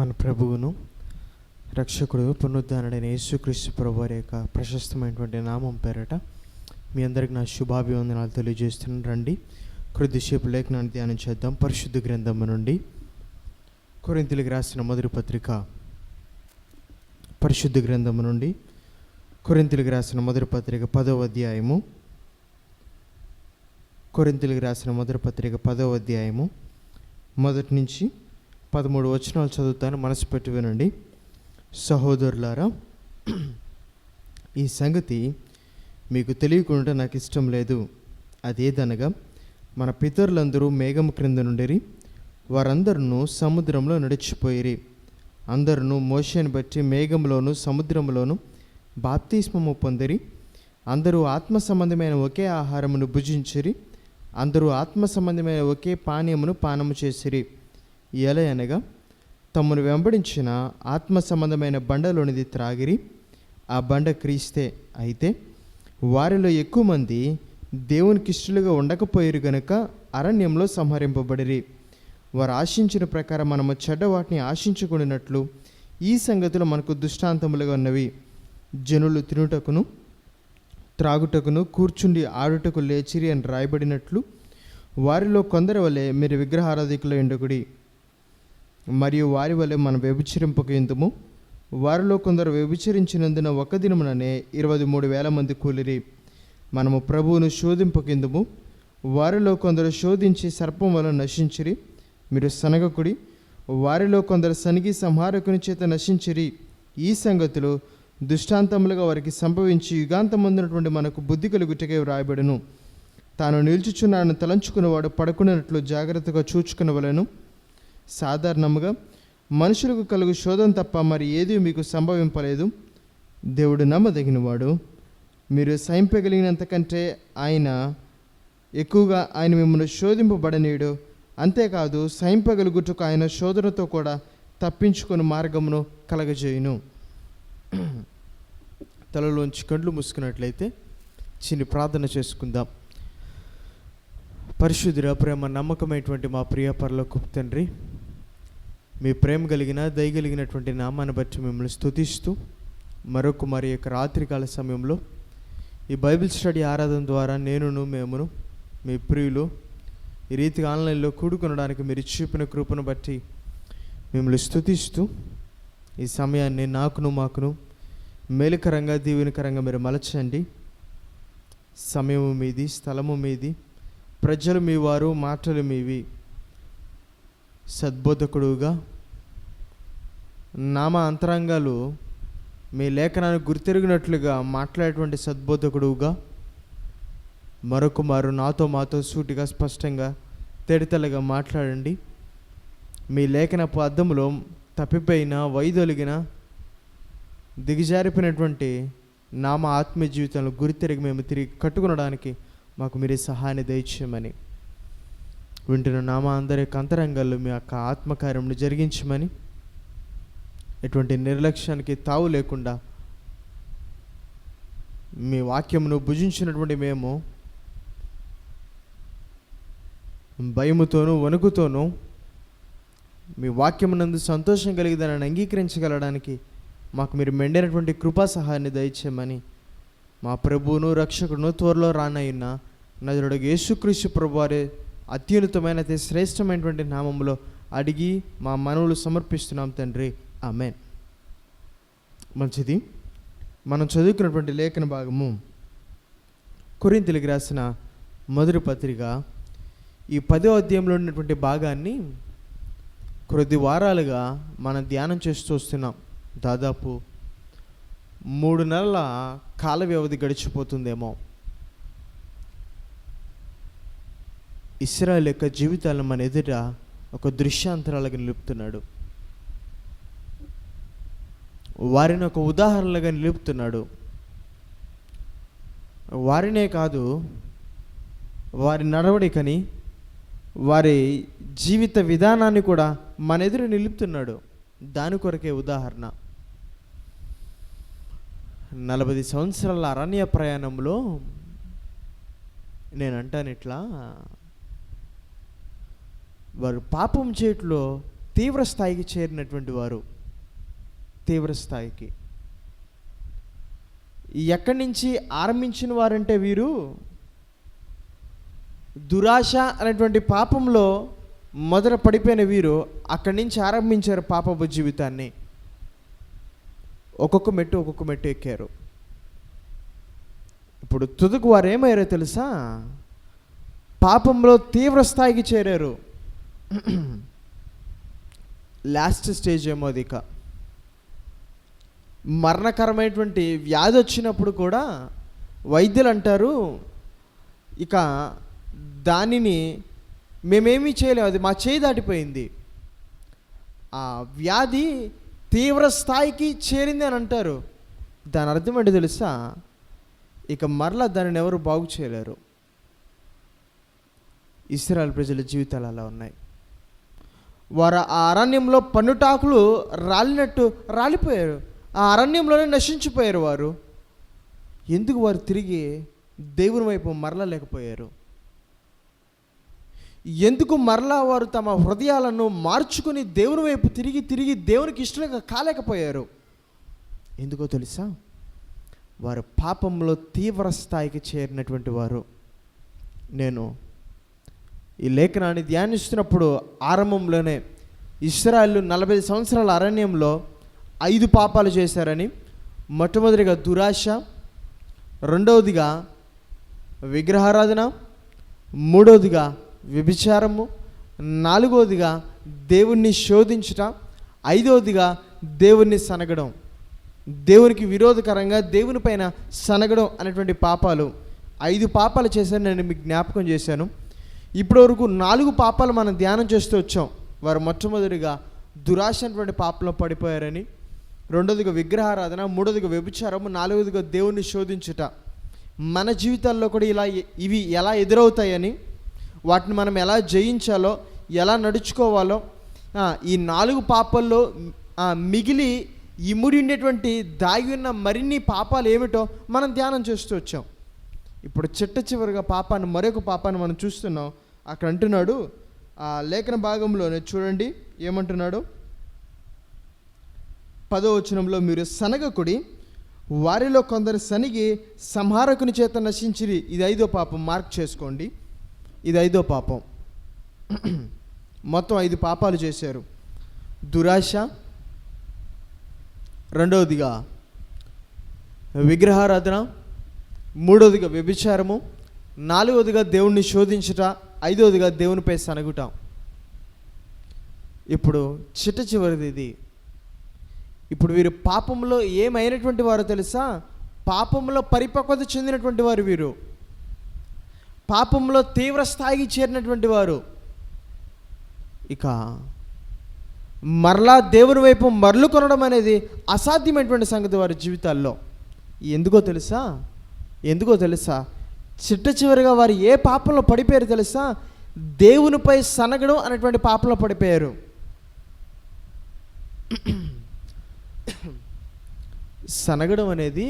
మన ప్రభువును రక్షకుడు పునరుద్ధానుడైన యేసుక్రీస్తు ప్రభువారి యొక్క ప్రశస్తమైనటువంటి నామం పేరట మీ అందరికి నా శుభాభివందనాలు తెలియజేస్తున్నాను. రండి కొద్దిసేపు లేఖనాన్ని ధ్యానం చేద్దాం. పరిశుద్ధ గ్రంథము నుండి కొరింథీయులకు రాసిన మొదటి పత్రిక, పరిశుద్ధ గ్రంథము నుండి కొరింథీయులకు రాసిన మొదటి పత్రిక 10వ అధ్యాయము, కొరింథీయులకు రాసిన మొదటి పత్రిక 10వ అధ్యాయము మొదటి నుంచి 13 వచనాలు చదువుతాను. మనసు పెట్టి వినండి. సహోదరులారా, ఈ సంగతి మీకు తెలియకుండా నాకు ఇష్టం లేదు. అదేదనగా మన పితరులందరూ మేఘం క్రింద నుండిరి, వారందరూ సముద్రంలో నడిచిపోయిరి. అందరూ మోషేని బట్టి మేఘంలోను సముద్రంలోను బాప్తిస్మము పొందిరి. అందరూ ఆత్మ సంబంధమైన ఒకే ఆహారమును భుజించిరి. అందరూ ఆత్మ సంబంధమైన ఒకే పానీయమును పానము చేసిరి. ఎలా అనగా తమను వెంబడించిన ఆత్మ సంబంధమైన బండలోనిది త్రాగిరి. ఆ బండ క్రీస్తే. అయితే వారిలో ఎక్కువ మంది దేవునికి ఇష్టలుగా ఉండకపోయారు గనుక అరణ్యంలో సంహరింపబడిరి. వారు ఆశించిన ప్రకారం మనము చెడ్డ వాటిని ఆశించుకున్నట్లు ఈ సంగతులు మనకు దృష్టాంతములుగా ఉన్నవి. జనులు తినుటకును త్రాగుటకును కూర్చుండి ఆడుటకు లేచిరి అని రాయబడినట్లు వారిలో కొందరి వలె మీరు విగ్రహారాధికులు ఎండుకుడి. మరియు వారి వలె మనం వ్యభిచరింపక ఎందుము. వారిలో కొందరు వ్యభిచరించినందున ఒక దినముననే 23,000 మంది కూలిరి. మనము ప్రభువును శోధింపకెందుము. వారిలో కొందరు శోధించి సర్పం వలన నశించిరి. మీరు సనగకుడి. వారిలో కొందరు సనిగి సంహారకుని చేత నశించిరి. ఈ సంగతులు దృష్టాంతములుగా వారికి సంభవించి యుగాంతమందునటువంటి మనకు బుద్ధి కలుగుటకే వ్రాయబడును. తాను నిల్చుచున్నాడని తలంచుకున్నవాడు పడుకున్నట్లు జాగ్రత్తగా చూచుకునవలెను. సాధారణముగా మనుషులకు కలుగు శోధన తప్ప మరి ఏది మీకు సంభవింపలేదు. దేవుడు నమ్మదగినవాడు. మీరు సహింపగలిగినంతకంటే ఆయన ఎక్కువగా ఆయన మిమ్మల్ని శోధింపబడనీయుడు. అంతేకాదు సహింపగలుగుటకు ఆయన శోధనతో కూడా తప్పించుకొని మార్గమును కలగజేయును. తలలోంచి కళ్ళు మూసుకున్నట్లయితే చిన్ని ప్రార్థన చేసుకుందాం. పరిశుద్ధుడ, ప్రేమ నమ్మకమైనటువంటి మా ప్రియ పరలోకపు తండ్రి, మీ ప్రేమ కలిగిన దయగలిగినటువంటి నామాన్ని బట్టి మిమ్మల్ని స్తుతిస్తూ మరి యొక్క రాత్రికాల సమయంలో ఈ బైబిల్ స్టడీ ఆరాధన ద్వారా మేమును మీ ప్రియులు ఈ రీతిగా ఆన్లైన్లో కూడుకొనడానికి మీరు చూపిన కృపను బట్టి మిమ్మల్ని స్తుతిస్తూ ఈ సమయాన్ని మాకును మేలుకరంగా దీవెనకరంగా మీరు మలచండి. సమయము మీది, స్థలము మీది, ప్రజలు మీ వారు, మాటలు మీవి. సద్బోధకుడుగా నామ అంతరంగాలు మీ లేఖనాన్ని గుర్తెరిగినట్లుగా మాట్లాడేటువంటి సద్బోధకుడుగా మారు మాతో సూటిగా స్పష్టంగా తేడితెల్లగా మాట్లాడండి. మీ లేఖనపు అద్దములో తప్పిపోయిన, వైదొలిగిన, దిగజారిపోయినటువంటి నామ ఆత్మీయ జీవితంలో గురితెరిగి మేము తిరిగి కట్టుకునడానికి మాకు మీరే సహాయాన్ని దయచేయమని, వింటున్న నామ అందరి యొక్క అంతరంగాల్లో మీ యొక్క ఆత్మకార్యమును జరిగించమని, ఎటువంటి నిర్లక్ష్యానికి తావు లేకుండా మీ వాక్యమును భుజించినటువంటి మేము భయముతోనూ వణుకుతోనూ మీ వాక్యమునందు సంతోషం కలిగిదాన్ని అంగీకరించగలడానికి మాకు మీరు మెండైనటువంటి కృపా సహాయాన్ని దయచేయమని మా ప్రభువును రక్షకుడును త్వరలో రానయ్యున్న నజరుడు యేసుక్రీస్తు ప్రభువారి అత్యున్నతమైన శ్రేష్టమైనటువంటి నామములో అడిగి మా మనవులు సమర్పిస్తున్నాం తండ్రి, ఆమేన్. మంచిది. మనం చదువుకున్నటువంటి లేఖన భాగము కొరింథీయులకు రాసిన మొదటి పత్రిక ఈ 10వ అధ్యాయంలో ఉన్నటువంటి భాగాన్ని కొద్ది వారాలుగా మనం ధ్యానం చేస్తూ వస్తున్నాం. దాదాపు 3 నెలల కాల వ్యవధి గడిచిపోతుందేమో. ఇశ్రాయేలు యొక్క జీవితాలను మన ఎదుట ఒక దృశ్యాంతరాలుగా నిలుపుతున్నాడు. వారిని ఒక ఉదాహరణలుగా నిలుపుతున్నాడు. వారినే కాదు, వారి నడవడికని, వారి జీవిత విధానాన్ని కూడా మన ఎదురు నిలుపుతున్నాడు. దాని కొరకే ఉదాహరణ. 40 సంవత్సరాల అరణ్య ప్రయాణంలో నేను అంటాను ఇట్లా, వారు పాపం చేయట్లో తీవ్ర స్థాయికి చేరినటువంటి వారు. తీవ్ర స్థాయికి ఎక్కడి నుంచి ఆరంభించిన వారంటే వీరు దురాశ అనేటువంటి పాపంలో మొదట పడిపోయిన వీరు అక్కడి నుంచి ఆరంభించారు పాపపు జీవితాన్ని. ఒక్కొక్క మెట్టు ఎక్కారు. ఇప్పుడు తుదకు వారు ఏమయ్యారో తెలుసా? పాపంలో తీవ్ర స్థాయికి చేరారు. లాస్ట్ స్టేజ్ ఏమో అది. ఇక మరణకరమైనటువంటి వ్యాధి వచ్చినప్పుడు కూడా వైద్యులు అంటారు, ఇక దానిని మేమేమీ చేయలేము, అది మా చేయి దాటిపోయింది, ఆ వ్యాధి తీవ్ర స్థాయికి చేరింది అని అంటారు. దాని అర్థం ఏంటో తెలుసా? ఇక మరలా దానిని ఎవరు బాగు చేయలేరు. ఇశ్రాయేలు ప్రజల జీవితాలు అలా ఉన్నాయి. వారు ఆ అరణ్యంలో పన్నుటాకులు రాలినట్టు రాలిపోయారు. ఆ అరణ్యంలోనే నశించిపోయారు వారు. ఎందుకు? వారు తిరిగి దేవుని వైపు మరలా లేకపోయారు. ఎందుకు మరలా వారు తమ హృదయాలను మార్చుకుని దేవుని వైపు తిరిగి దేవునికి ఇష్టంగా కాలేకపోయారు? ఎందుకో తెలుసా? వారు పాపంలో తీవ్ర స్థాయికి చేరినటువంటి వారు. నేను ఈ లేఖనాన్ని ధ్యానిస్తున్నప్పుడు ఆరంభంలోనే ఇశ్రాయేలు 40 సంవత్సరాల అరణ్యంలో 5 పాపాలు చేశారని, మొట్టమొదటిగా దురాశ, రెండవదిగా విగ్రహారాధన, మూడవదిగా వ్యభిచారము, నాలుగవదిగా దేవుణ్ణి శోధించుట, ఐదవదిగా దేవుణ్ణి సనగడం, దేవునికి విరోధకరంగా దేవుని పైన సనగడం అనేటువంటి పాపాలు 5 పాపాలు చేశాను. నేను మీకు జ్ఞాపకం చేశాను. ఇప్పటి వరకు 4 పాపాలు మనం ధ్యానం చేస్తూ వచ్చాం. వారు మొట్టమొదటిగా దురాశ అనేటువంటి పాపంలో పడిపోయారని, రెండవదిగా విగ్రహారాధన, మూడవదిగా వ్యభిచారము, నాలుగవదిగా దేవుణ్ణి శోధించుట. మన జీవితాల్లో కూడా ఇవి ఎలా ఎదురవుతాయని, వాటిని మనం ఎలా జయించాలో, ఎలా నడుచుకోవాలో, ఈ 4 పాపాల్లో మిగిలి ఇముడి ఉండేటువంటి దాగి ఉన్న మరిన్ని పాపాలు ఏమిటో మనం ధ్యానం చేస్తూ వచ్చాం. ఇప్పుడు చివరిగా మరొక పాపాన్ని మనం చూస్తున్నాం. అక్కడ అంటున్నాడు, ఆ లేఖన భాగంలోనే చూడండి ఏమంటున్నాడు. 10వ వచనంలో, మీరు సనగకుడి, వారిలో కొందరు సనిగి సంహారకుని చేత నశించిరి. ఇది 5వ పాపం. మార్క్ చేసుకోండి, ఇది 5వ పాపం. మొత్తం 5 పాపాలు చేశారు. దురాశ, రెండవదిగా విగ్రహారాధన, మూడవదిగా వ్యభిచారము, నాలుగవదిగా దేవుణ్ణి శోధించుట, ఐదవదిగా దేవునిపై సనగుట. ఇప్పుడు చివరిది ఇది. ఇప్పుడు వీరు పాపంలో ఏమైనటువంటి వారు తెలుసా? పాపంలో పరిపక్వత చెందినటువంటి వారు వీరు. పాపంలో తీవ్ర స్థాయికి చేరినటువంటి వారు. ఇక మరలా దేవుని వైపు మరలు కొనడం అనేది అసాధ్యమైనటువంటి సంగతి వారి జీవితాల్లో. ఎందుకో తెలుసా? చివరిగా వారు ఏ పాపంలో పడిపోయారు తెలుసా? దేవునిపై సనగడం అనేటువంటి పాపంలో పడిపోయారు. సనగడం అనేది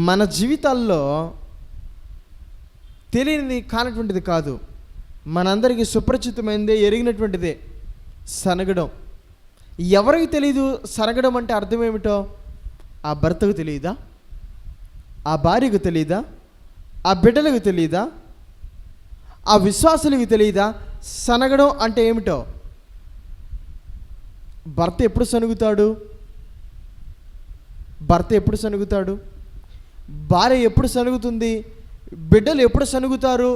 మన జీవితాల్లో తెలియనిది కానటువంటిది కాదు, మనందరికీ సుపరిచితమైనదే, ఎరిగినటువంటిదే సనగడం. ఎవరికి తెలియదు సనగడం అంటే అర్థం ఏమిటో? ఆ భర్తకు తెలియదా? ఆ భార్యకు తెలియదా? ఆ బిడ్డలకు తెలియదా? ఆ విశ్వాసులకు తెలియదా సనగడం అంటే ఏమిటో? భర్త ఎప్పుడు సనుగుతాడు? భార్య ఎప్పుడు సనుగుతుంది? బిడ్డలు ఎప్పుడు సనుగుతారు?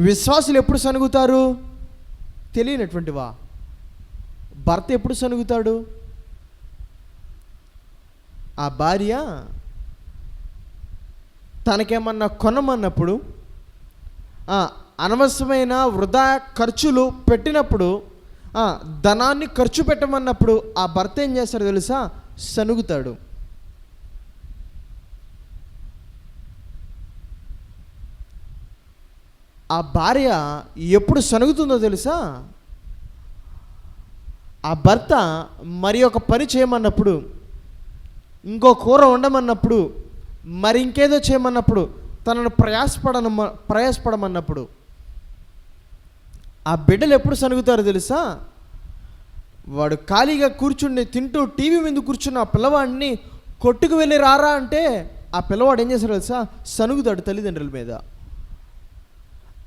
విశ్వాసులు ఎప్పుడు సనుగుతారు? తెలియనటువంటివా? భర్త ఎప్పుడు సనుగుతాడు? ఆ భార్య తనకేమన్నా కొనమన్నప్పుడు, అనవసరమైన వృధా ఖర్చులు పెట్టినప్పుడు, ధనాన్ని ఖర్చు పెట్టమన్నప్పుడు ఆ భర్త ఏం చేస్తాడు తెలుసా? సనుగుతాడు. ఆ భార్య ఎప్పుడు సనుగుతుందో తెలుసా? ఆ భర్త మరి ఒక పని చేయమన్నప్పుడు, ఇంకో కూర వండమన్నప్పుడు, మరి ఇంకేదో చేయమన్నప్పుడు, తనను ప్రయాసపడమన్నప్పుడు ఆ బిడ్డలు ఎప్పుడు సనుగుతారో తెలుసా? వాడు ఖాళీగా కూర్చుని తింటూ టీవీ మీద కూర్చున్న ఆ పిల్లవాడిని కొట్టుకు వెళ్ళి రారా అంటే ఆ పిల్లవాడు ఏం చేస్తాడు తెలుసా? సనుగుతాడు తల్లిదండ్రుల మీద.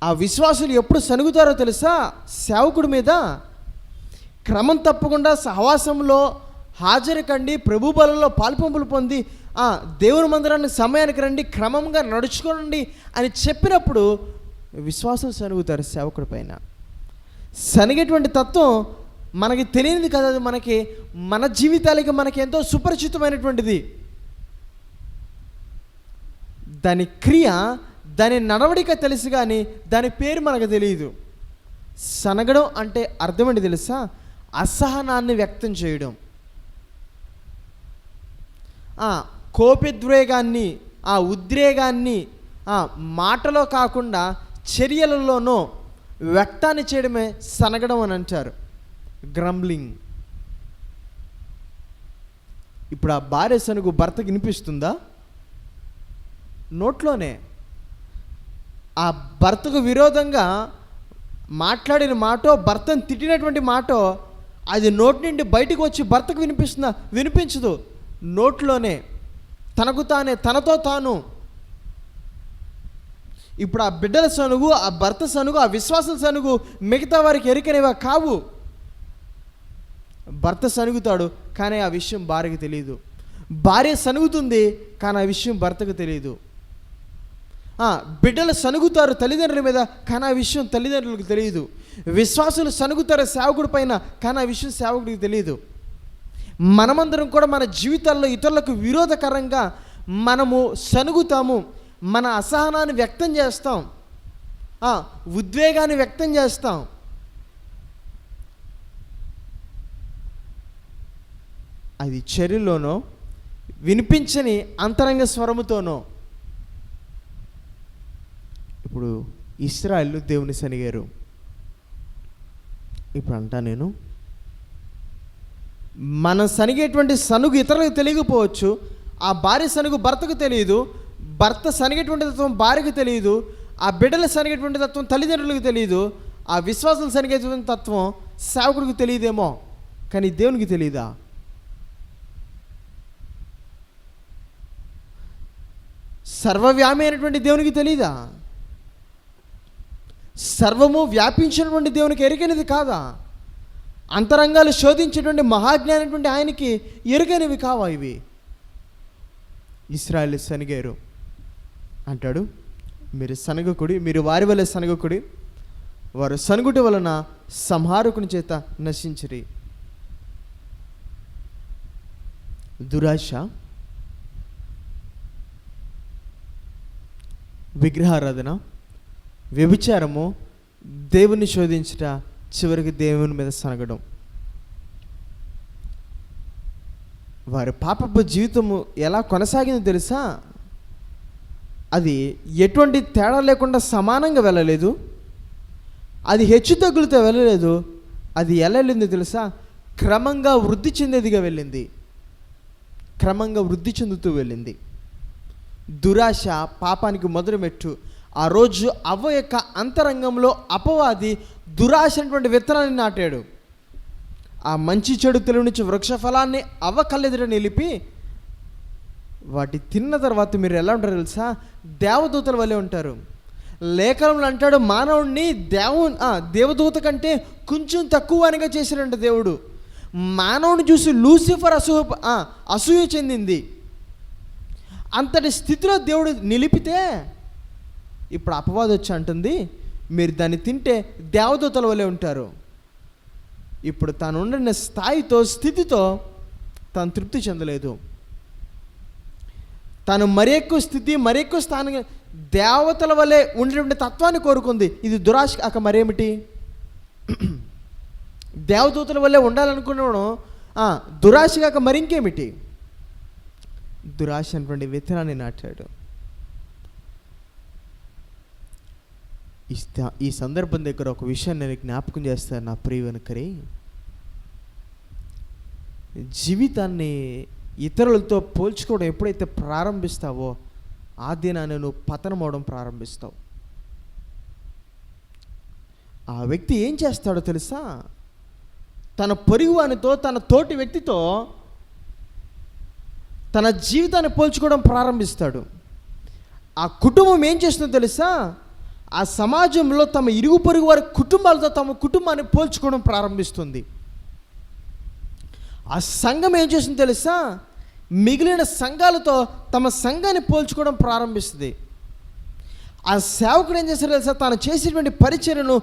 ఆ విశ్వాసులు ఎప్పుడు సనుగుతారో తెలుసా? సేవకుడి మీద. క్రమం తప్పకుండా సహవాసంలో హాజరు కండి, ప్రభు బలంలో పాల్పంపులు పొంది దేవుని మందిరానికి సమయానికి రండి, క్రమంగా నడుచుకోండి అని చెప్పినప్పుడు విశ్వాసులు సనుగుతారు సేవకుడి పైన. సనిగేటువంటి తత్వం మనకి తెలియనిది కదా, అది మనకి మన జీవితాలకి మనకి ఎంతో సుపరిచితమైనటువంటిది. దాని క్రియ, దాని నడవడిక తెలుసు కానీ దాని పేరు మనకు తెలియదు. సనగడం అంటే అర్థం ఏంటి తెలుసా? అసహనాన్ని వ్యక్తం చేయడం. కోపోద్వేగాన్ని, ఉద్రేగాన్ని మాటలో కాకుండా చర్యలలోనో వ్యక్తాన్ని చేయడమే సనగడం అని అంటారు, గ్రంబ్లింగ్. ఇప్పుడు ఆ భార్య సనుగు భర్తకి వినిపిస్తుందా? నోట్లోనే. ఆ భర్తకు విరోధంగా మాట్లాడిన మాటో, భర్తను తిట్టినటువంటి మాటో అది నోటి నుండి బయటకు వచ్చి భర్తకు వినిపిస్తుందా? వినిపించదు. నోట్లోనే, తనకు తానే, తనతో తాను. ఇప్పుడు ఆ బిడ్డల సనుగు, ఆ భర్త సనుగు, ఆ విశ్వాసుల సనుగు మిగతా వారికి ఎరికనేవా కావు. భర్త సనుగుతాడు కానీ ఆ విషయం భార్యకు తెలియదు. భార్య సనుగుతుంది కానీ ఆ విషయం భర్తకు తెలియదు. బిడ్డలు సనుగుతారు తల్లిదండ్రుల మీద కానీ ఆ విషయం తల్లిదండ్రులకు తెలియదు. విశ్వాసులు సనుగుతారు సేవకుడి పైన కానీ ఆ విషయం సేవకుడికి తెలియదు. మనమందరం కూడా మన జీవితాల్లో ఇతరులకు విరోధకరంగా మనము సనుగుతాము, మన అసహనాన్ని వ్యక్తం చేస్తాం, ఉద్వేగాన్ని వ్యక్తం చేస్తాం. అది చర్యలోనో వినిపించని అంతరంగ స్వరముతోనో. ఇప్పుడు ఇశ్రాయేలు దేవుని సనిగారు. ఇప్పుడు అంటా నేను, మనం సనిగేటువంటి సనుగు ఇతరులకు తెలియకపోవచ్చు. ఆ భార్య సనుగు భర్తకు తెలియదు, భర్త సనిగేటువంటి తత్వం భార్యకు తెలియదు, ఆ బిడ్డలు సనిగేటువంటి తత్వం తల్లిదండ్రులకు తెలియదు, ఆ విశ్వాసులు సనిగేటువంటి తత్వం సేవకుడికి తెలియదేమో కానీ దేవునికి తెలియదా? సర్వవ్యామి అయినటువంటి దేవునికి తెలియదా? సర్వము వ్యాపించినటువంటి దేవునికి ఎరుకైనది కాదా? అంతరంగాలు శోధించేటువంటి మహాజ్ఞానటువంటి ఆయనకి ఎరుకైనవి కావా ఇవి? ఇశ్రాయేలు సనిగారు అంటాడు, మీరు సనగకుడి, మీరు వారి వలె సనగకుడి, వారు సనుగుట వలన సంహారకుని చేత నశించిరి. దురాశ, విగ్రహారాధన, వ్యభిచారము, దేవుని శోధించుట, చివరికి దేవుని మీద సనగడం. వారి పాపపు జీవితము ఎలా కొనసాగిందో తెలుసా? అది ఎటువంటి తేడా లేకుండా సమానంగా వెళ్ళలేదు, అది హెచ్చు తగ్గులతో వెళ్ళలేదు. అది ఎలా వెళ్ళిందో తెలుసా? క్రమంగా వృద్ధి చెందేదిగా వెళ్ళింది, క్రమంగా వృద్ధి చెందుతూ వెళ్ళింది. దురాశ పాపానికి మొదలు మెట్టు. ఆ రోజు అవ్వ యొక్క అంతరంగంలో అపవాది దురాశ అనేటువంటి విత్తనాన్ని నాటాడు. ఆ మంచి చెడు తెలివి నుంచి వృక్ష ఫలాన్ని అవ్వ కళ్ళెదుట నిలిపి వాటి తిన్న తర్వాత మీరు ఎలా ఉంటారు తెలుసా? దేవదూతల వల్లే ఉంటారు. లేఖనంలో అంటాడు, మానవుడిని దేవదూత కంటే కొంచెం తక్కువ అనిగా చేశాడంట దేవుడు. మానవుని చూసి లూసిఫర్ అసూయ చెందింది. అంతటి స్థితిలో దేవుడు నిలిపితే ఇప్పుడు అపవాదం వచ్చి అంటుంది, మీరు దాన్ని తింటే దేవదూతల వల్లే ఉంటారు. ఇప్పుడు తాను ఉండిన స్థాయితో, స్థితితో తాను తృప్తి చెందలేదు. తాను మరి ఎక్కువ స్థితి, మరి ఎక్కువ స్థానం, దేవతల వల్లే ఉండేటువంటి తత్వాన్ని కోరుకుంది. ఇది దురాశ కాక మరేమిటి? దేవదూతల వల్లే ఉండాలనుకున్నాను, దురాశ కాక మరింకేమిటి? దురాశ అనేటువంటి విత్తనాన్ని నాటాడు. ఈ సందర్భం దగ్గర ఒక విషయాన్ని నేను జ్ఞాపకం చేస్తాను నా ప్రియవనకరి. జీవితాన్ని ఇతరులతో పోల్చుకోవడం ఎప్పుడైతే ప్రారంభిస్తావో ఆ దినాన్ని నువ్వు పతనం అవడం ప్రారంభిస్తావు. ఆ వ్యక్తి ఏం చేస్తాడో తెలుసా? తన పొరుగువానితో, తన తోటి వ్యక్తితో తన జీవితాన్ని పోల్చుకోవడం ప్రారంభిస్తాడు. ఆ కుటుంబం ఏం చేస్తుందో తెలుసా? ఆ సమాజంలో తమ ఇరుగు పొరుగు వారి కుటుంబాలతో తమ కుటుంబాన్ని పోల్చుకోవడం ప్రారంభిస్తుంది. ఆ సంఘం ఏం చేస్తుందో తెలుసా? మిగిలిన సంఘాలతో తమ సంఘాన్ని పోల్చుకోవడం ప్రారంభిస్తుంది. ఆ సేవకుడు ఏం చేస్తాడో తెలుసా? తాను చేసేటువంటి పరిచర్యను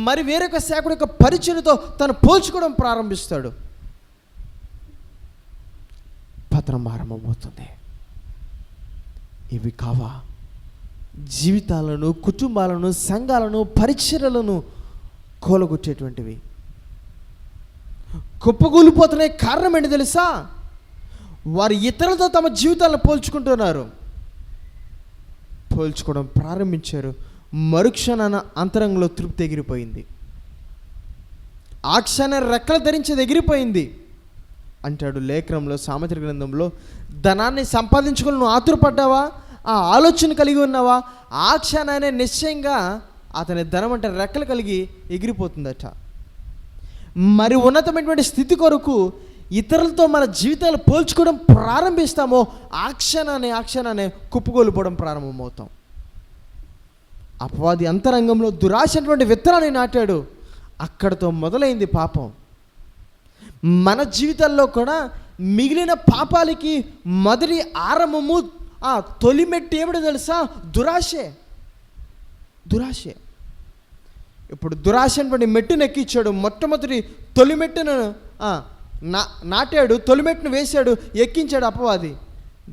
మరి వేరొక సేవకుడి యొక్క పరిచర్యతో తను పోల్చుకోవడం ప్రారంభిస్తాడు. పతనం ప్రారంభమవుతుంది. ఇవి కావా జీవితాలను, కుటుంబాలను, సంఘాలను, పరిచర్యలను కూలగొట్టేటువంటివి? కుప్పగూలిపోతున్న కారణం ఏంటి తెలుసా? వారు ఇతరులతో తమ జీవితాలను పోల్చుకుంటున్నారు. పోల్చుకోవడం ప్రారంభించారు. మరుక్షణాన అంతరంగంలో తృప్తి ఎగిరిపోయింది. ఆ క్షణ రెక్కలు ధరించేది ఎగిరిపోయింది అంటాడు లేఖనంలో, సామెతల గ్రంథంలో. ధనాన్ని సంపాదించుకుని నువ్వు ఆతురపడ్డావా? ఆ ఆలోచన కలిగి ఉన్నావా? ఆ క్షణాన్ని నిశ్చయంగా అతని ధనం అంటే రెక్కలు కలిగి ఎగిరిపోతుందట. మరి ఉన్నతమైనటువంటి స్థితి కొరకు ఇతరులతో మన జీవితాలు పోల్చుకోవడం ప్రారంభిస్తామో ఆ క్షణాన్ని కుప్పగోలిపోవడం ప్రారంభమవుతాం. అపవాది అంతరంగంలో దురాశ అటువంటి విత్తనాన్ని నాటాడు. అక్కడితో మొదలైంది పాపం. మన జీవితాల్లో కూడా మిగిలిన పాపాలకి మొదటి ఆరంభము, ఆ తొలిమెట్టు ఏమిటో తెలుసా? దురాశే. ఇప్పుడు దురాశ అటువంటి మెట్టును ఎక్కించాడు. మొట్టమొదటి తొలిమెట్టును నాటాడు, తొలిమెట్టును వేశాడు, ఎక్కించాడు అపవాది.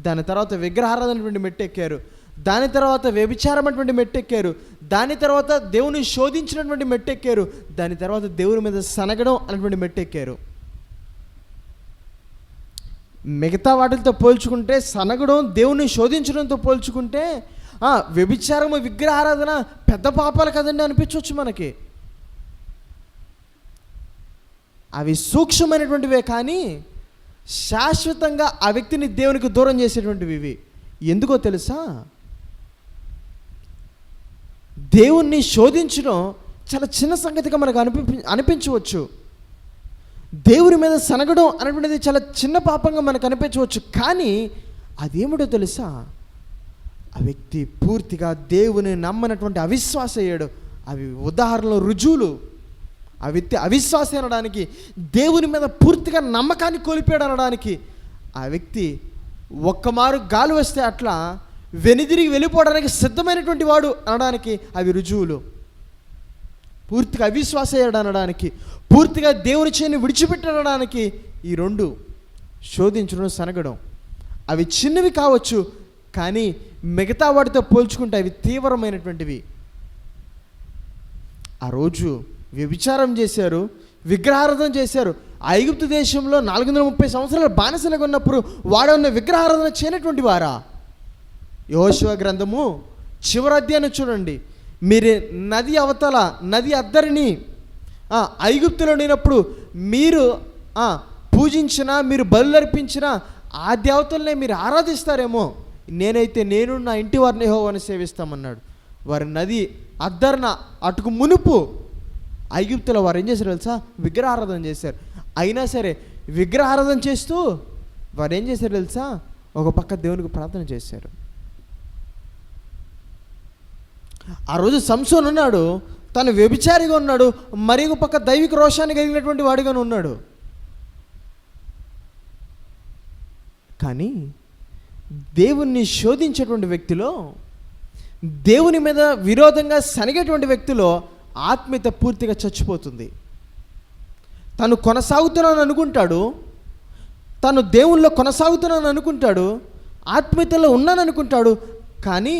దాని తర్వాత విగ్రహారాధనటువంటి మెట్టు ఎక్కారు. దాని తర్వాత వ్యభిచారం అటువంటి మెట్టు ఎక్కారు. దాని తర్వాత దేవుని శోధించినటువంటి మెట్టు ఎక్కారు. దాని తర్వాత దేవుని మీద సనగడం అనేటువంటి మెట్టు ఎక్కారు. మిగతా వాటితో పోల్చుకుంటే, సనగడం, దేవుని శోధించడంతో పోల్చుకుంటే వ్యభిచారము, విగ్రహారాధన పెద్ద పాపాలు కదండి అనిపించవచ్చు మనకి. అవి సూక్ష్మమైనటువంటివే, కానీ శాశ్వతంగా ఆ వ్యక్తిని దేవునికి దూరం చేసేటువంటివి ఇవి. ఎందుకో తెలుసా? దేవుణ్ణి శోధించడం చాలా చిన్న సంగతిగా మనకు అనిపించవచ్చు. దేవుని మీద సనగడం అనేటువంటిది చాలా చిన్న పాపంగా మనకు అనిపించవచ్చు. కానీ అదేమిటో తెలుసా? ఆ వ్యక్తి పూర్తిగా దేవుని నమ్మనటువంటి అవిశ్వాస అయ్యాడు. అవి ఉదాహరణలు, రుజువులు. ఆ వ్యక్తి అవిశ్వాస అనడానికి, దేవుని మీద పూర్తిగా నమ్మకాన్ని కోల్పోయాడు అనడానికి, ఆ వ్యక్తి ఒక్కమారు గాలి వస్తే అట్లా వెనుదిరిగి వెళ్ళిపోవడానికి సిద్ధమైనటువంటి వాడు అనడానికి అవి రుజువులు. పూర్తిగా అవిశ్వాస అయ్యాడు అనడానికి, పూర్తిగా దేవుని చేతిని విడిచిపెట్టడానికి ఈ రెండు, శోధించడం, సనగడం. అవి చిన్నవి కావచ్చు, కానీ మిగతా వాటితో పోల్చుకుంటే అవి తీవ్రమైనటువంటివి. ఆ రోజు వ్యభిచారం చేశారు, విగ్రహారాధన చేశారు. ఐగుప్తు దేశంలో 430 సంవత్సరాలు బానిసలుగా ఉన్నప్పుడు వాడన్న విగ్రహారాధన చేయనటువంటి వారా? యెహోషువ గ్రంథము చివరి అధ్యాయాన్ని చూడండి. మీరు నది అవతల, నది అద్దరిని ఐగుప్తులో లేనప్పుడు మీరు పూజించినా, మీరు బలులర్పించినా ఆ దేవతలనే మీరు ఆరాధిస్తారేమో. నేనైతే నేను నా ఇంటి వారిని యెహోవాను సేవిస్తామన్నాడు. వారి నది అద్దర్న అటుకు మునుపు ఐగుప్తులో వారు ఏం చేశారు తెలుసా? విగ్రహారాధన చేశారు. అయినా సరే విగ్రహారాధన చేస్తూ వారు ఏం చేశారు తెలుసా? ఒక పక్క దేవునికి ప్రార్థన చేశారు. ఆ రోజు సంసోను ఉన్నాడు, తను వ్యభిచారిగా ఉన్నాడు, మరి ఒక పక్క దైవిక రోషాన్ని కలిగినటువంటి వాడిగాను ఉన్నాడు. కానీ దేవుణ్ణి శోధించేటువంటి వ్యక్తిలో, దేవుని మీద విరోధంగా సనిగేటువంటి వ్యక్తిలో ఆత్మీయత పూర్తిగా చచ్చిపోతుంది. తను కొనసాగుతున్నాను అనుకుంటాడు, తను దేవుల్లో కొనసాగుతున్నాను అనుకుంటాడు, ఆత్మీయతలో ఉన్నాను అనుకుంటాడు, కానీ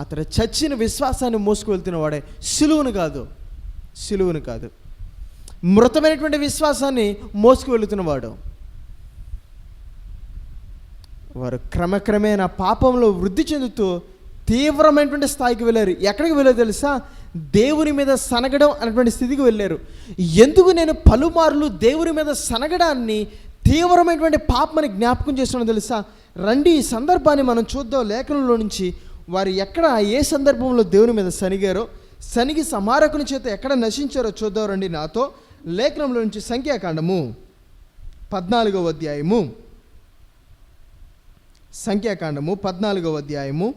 అతడు చచ్చిన విశ్వాసాన్ని మోసుకు వెళ్తున్న వాడే. సిలువును కాదు, మృతమైనటువంటి విశ్వాసాన్ని మోసుకు వెళుతున్నవాడు. వారు క్రమక్రమేణా పాపంలో వృద్ధి చెందుతూ తీవ్రమైనటువంటి స్థాయికి వెళ్ళారు. ఎక్కడికి వెళ్ళారు తెలుసా? దేవుని మీద సనగడం అనేటువంటి స్థితికి వెళ్ళారు. ఎందుకు నేను పలుమార్లు దేవుని మీద సనగడాన్ని తీవ్రమైనటువంటి పాపమని జ్ఞాపకం చేస్తున్నాను తెలుసా? రండి, ఈ సందర్భాన్ని మనం చూద్దాం. లేఖనంలో నుంచి వారు ఎక్కడ, ఏ సందర్భంలో దేవుని మీద సనిగారో, సనిగి సమారకుని చేత ఎక్కడ నశించారో చూద్దాం రండి నాతో. లేఖనంలో నుంచి సంఖ్యాకాండము 14వ అధ్యాయము, సంఖ్యాకాండము 14వ అధ్యాయము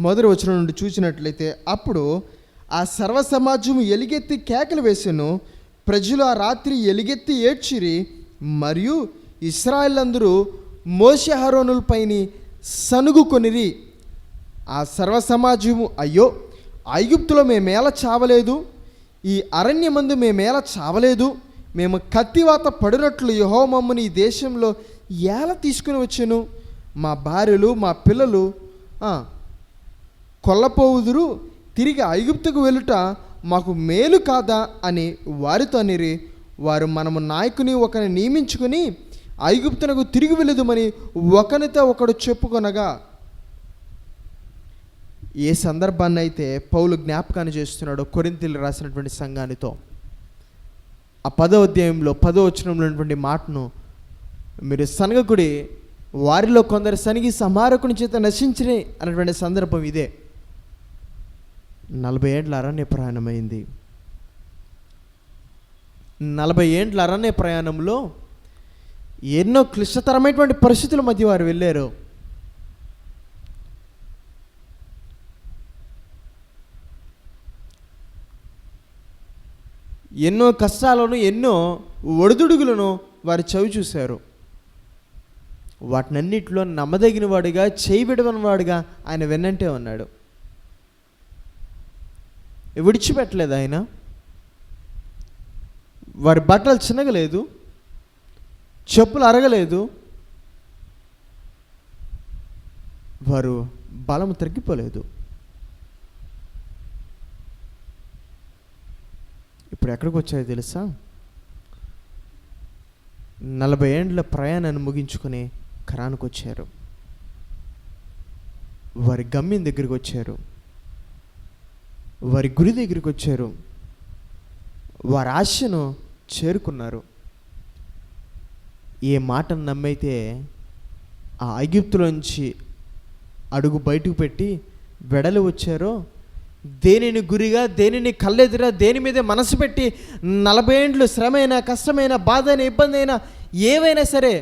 1వ వచనం నుండి చూసినట్లయితే, అప్పుడు ఆ సర్వ సమాజము ఎలుగెత్తి కేకలు వేసెను, ప్రజలు ఆ రాత్రి ఎలుగెత్తి ఏడ్చిరి, మరియు ఇశ్రాయేలందరూ మోషే అహరోనులపైని సనుగుకొనిరి. ఆ సర్వ సమాజము, అయ్యో, ఐగుప్తులో మేమేలా చావలేదు, ఈ అరణ్యమందు మేమేలా చావలేదు, మేము కత్తివాత పడినట్లు యెహోవా మమ్మల్ని ఈ దేశంలో ఎలా తీసుకుని వచ్చెను, మా భార్యలు మా పిల్లలు కొల్లపోవుదురు, తిరిగి ఐగుప్తుకు వెళ్ళుట మాకు మేలు కాదా అని వారితో అనిరి. వారు, మనము నాయకుని ఒకరిని నియమించుకొని ఐగుప్తునకు తిరిగి వెళ్ళదుమని ఒకరితో ఒకడు చెప్పుకొనగా. ఏ సందర్భాన్ని అయితే పౌలు జ్ఞాపకాన్ని చేస్తున్నాడో కొరింథీయులకు రాసినటువంటి సంఘానితో, ఆ 10వ అధ్యాయంలో 10వ వచనంలో ఉన్నటువంటి మాటను మీరు సనగకుడి, వారిలో కొందరు సనిగి సంహారకుని చేత నశించినే అన్నటువంటి సందర్భం ఇదే. 40 ఏండ్ల అరణ్య ప్రయాణమైంది. 40 ఏండ్ల అరణ్య ప్రయాణంలో ఎన్నో క్లిష్టతరమైనటువంటి పరిస్థితుల మధ్య వారు వెళ్ళారు. ఎన్నో కష్టాలను, ఎన్నో ఒడిదుడుగులను వారు చవి చూశారు. వాటినన్నిటిలో నమ్మదగిన వాడిగా, చేయబెడవని వాడిగా ఆయన వెన్నంటే ఉన్నాడు. విడిచిపెట్టలేదు ఆయన. వారి బట్టలు చినగలేదు, చెప్పులు అరగలేదు, వారు బలము తగ్గిపోలేదు. ఇప్పుడు ఎక్కడికి వచ్చాయో తెలుసా? 40 ఏండ్ల ప్రయాణాన్ని ముగించుకొని ఖరానికి వచ్చారు. వారి గమ్యం దగ్గరికి వచ్చారు, వారి గురి దగ్గరికి వచ్చారు, వారి ఆశను చేరుకున్నారు. ఏ మాటను నమ్మైతే ఆ ఐగుప్తులోంచి అడుగు బయటకు పెట్టి వెడలు వచ్చారో, దేనిని గురిగా, దేనిని కళ్ళెదిరా, దేని మీదే మనసు పెట్టి 40 ఏండ్లు శ్రమైన, కష్టమైన, బాధ అయినా, ఇబ్బంది అయినా, ఏవైనా సరే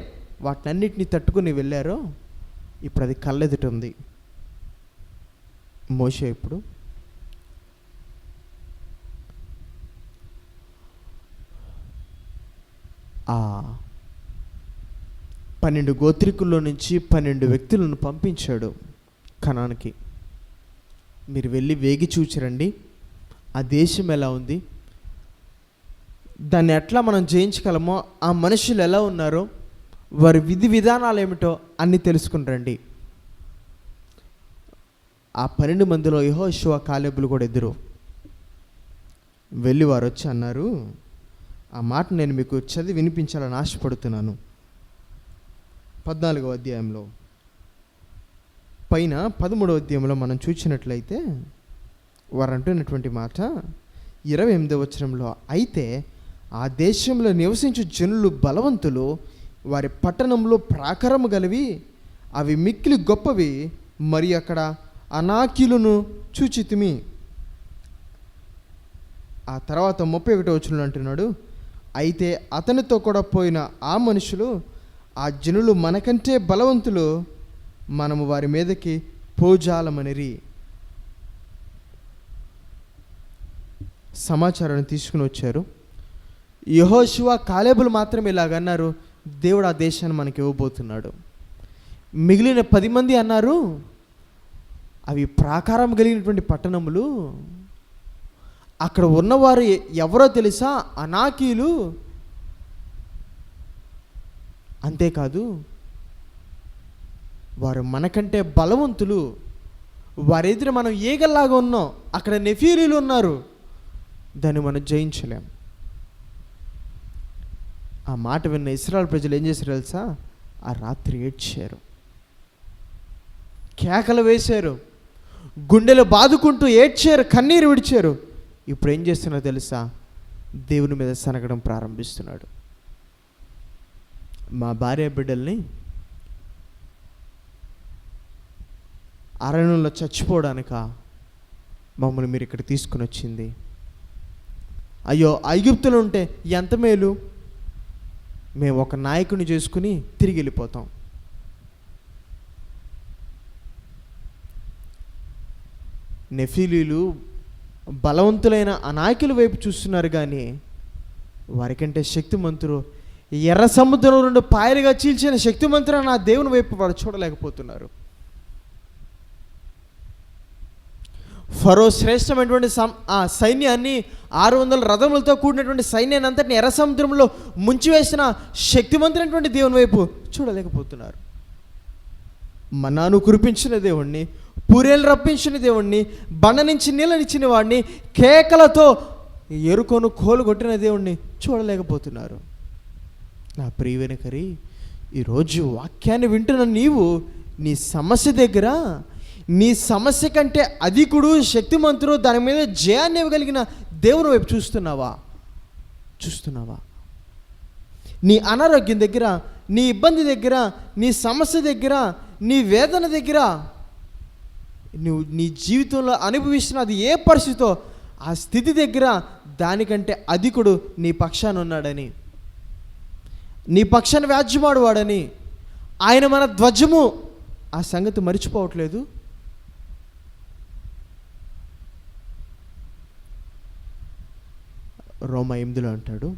వాటినన్నిటిని తట్టుకుని వెళ్ళారో, ఇప్పుడు అది కళ్ళెదుట ఉంది. మోషే ఇప్పుడు ఆ 12 గోత్రికుల్లో నుంచి 12 వ్యక్తులను పంపించాడు కనానుకి. మీరు వెళ్ళి వేగి చూచిరండి, ఆ దేశం ఎలా ఉంది, దాన్ని ఎట్లా మనం జయించగలమో, ఆ మనుషులు ఎలా ఉన్నారో, వారి విధి విధానాలు ఏమిటో అన్నీ తెలుసుకుని రండి. ఆ 12 మందిలో యెహోషువ, కాలేబులు కూడా ఎదురు వెళ్ళి వారు వచ్చి అన్నారు, ఆ మాట నేను మీకు చదివి వినిపించాలని ఆశపడుతున్నాను. 14వ అధ్యాయంలో పైన 13వ అధ్యాయంలో మనం చూసినట్లయితే వారు అంటున్నటువంటి మాట 28వ వచనంలో, అయితే ఆ దేశంలో నివసించు జనులు బలవంతులు, వారి పట్టణంలో ప్రాకారము గలవి, అవి మిక్కిలి గొప్పవి, మరి అక్కడ అనాకీలను చూచితిమి. ఆ తర్వాత 31వ వచనంలో అంటున్నాడు, అయితే అతనితో కూడా పోయిన ఆ మనుషులు, ఆ జనులు మనకంటే బలవంతులు, మనము వారి మీదకి పోజాలమనిరి. సమాచారాన్ని తీసుకుని వచ్చారు. యెహోషువ, కాలేబులు మాత్రం ఇలాగన్నారు, దేవుడు ఆ దేశాన్ని మనకి ఇవ్వబోతున్నాడు. మిగిలిన 10 మంది అన్నారు, అవి ప్రాకారం కలిగినటువంటి పట్టణములు, అక్కడ ఉన్నవారు ఎవరో తెలుసా? అనాకీలు. అంతేకాదు, వారు మనకంటే బలవంతులు, వారి ఎదురు మనం ఏగల్లాగా ఉన్నాం, అక్కడ నెఫీలీలు ఉన్నారు, దాన్ని మనం జయించలేం. ఆ మాట విన్న ఇశ్రాయేలు ప్రజలు ఏం చేశారు తెలుసా? ఆ రాత్రి ఏడ్చారు, కేకలు వేశారు, గుండెలు బాదుకుంటూ ఏడ్చారు, కన్నీరు విడిచారు. ఇప్పుడు ఏం చేస్తున్నారో తెలుసా? దేవుని మీద సనగడం ప్రారంభిస్తున్నాడు. మా భార్య బిడ్డల్ని అరణ్యంలో చచ్చిపోవడానికా మమ్మల్ని మీరు ఇక్కడ తీసుకుని వచ్చింది? అయ్యో, ఐగుప్తులో ఉంటే ఎంత మేలు, మేము ఒక నాయకుని చేసుకుని తిరిగి వెళ్ళిపోతాం. నెఫీలీలు బలవంతులైన ఆ నాయకుల వైపు చూస్తున్నారు, కానీ వారికంటే శక్తిమంతులు, ఎర్ర సముద్రం 2 పాయలుగా చీల్చిన శక్తిమంతులు నా దేవుని వైపు వారు చూడలేకపోతున్నారు. ఫరో శ్రేష్టమైనటువంటి ఆ సైన్యాన్ని, 600 రథములతో కూడినటువంటి సైన్యాన్ని అంతటిని ఎర్ర సముద్రంలో ముంచివేసిన శక్తిమంతులైనటువంటి దేవుని వైపు చూడలేకపోతున్నారు. మన్నాను కురిపించిన దేవుణ్ణి, పూరేలు రప్పించిన దేవుణ్ణి, బండ నుంచి నీళ్ళనిచ్చిన వాడిని, కేకలతో ఎరుకోను కోలు కొట్టిన దేవుణ్ణి చూడలేకపోతున్నారు. నా ప్రియమైన కరి, ఈరోజు వాక్యాన్ని వింటున్న నీవు నీ సమస్య దగ్గర, నీ సమస్య కంటే అధికుడు, శక్తిమంతుడు, దాని మీద జయాన్ని ఇవ్వగలిగిన దేవుని వైపు చూస్తున్నావా? నీ అనారోగ్యం దగ్గర, నీ ఇబ్బంది దగ్గర, నీ సమస్య దగ్గర, నీ వేదన దగ్గర, నువ్వు నీ జీవితంలో అనుభవిస్తున్న అది ఏ పరిస్థితో, ఆ స్థితి దగ్గర దానికంటే అధికుడు నీ పక్షాన ఉన్నాడని, నీ పక్షాన వ్యాజ్యమాడువాడని, ఆయన మన ధ్వజము, ఆ సంగతి మర్చిపోవట్లేదు. రోమా 8లో అంటాడు,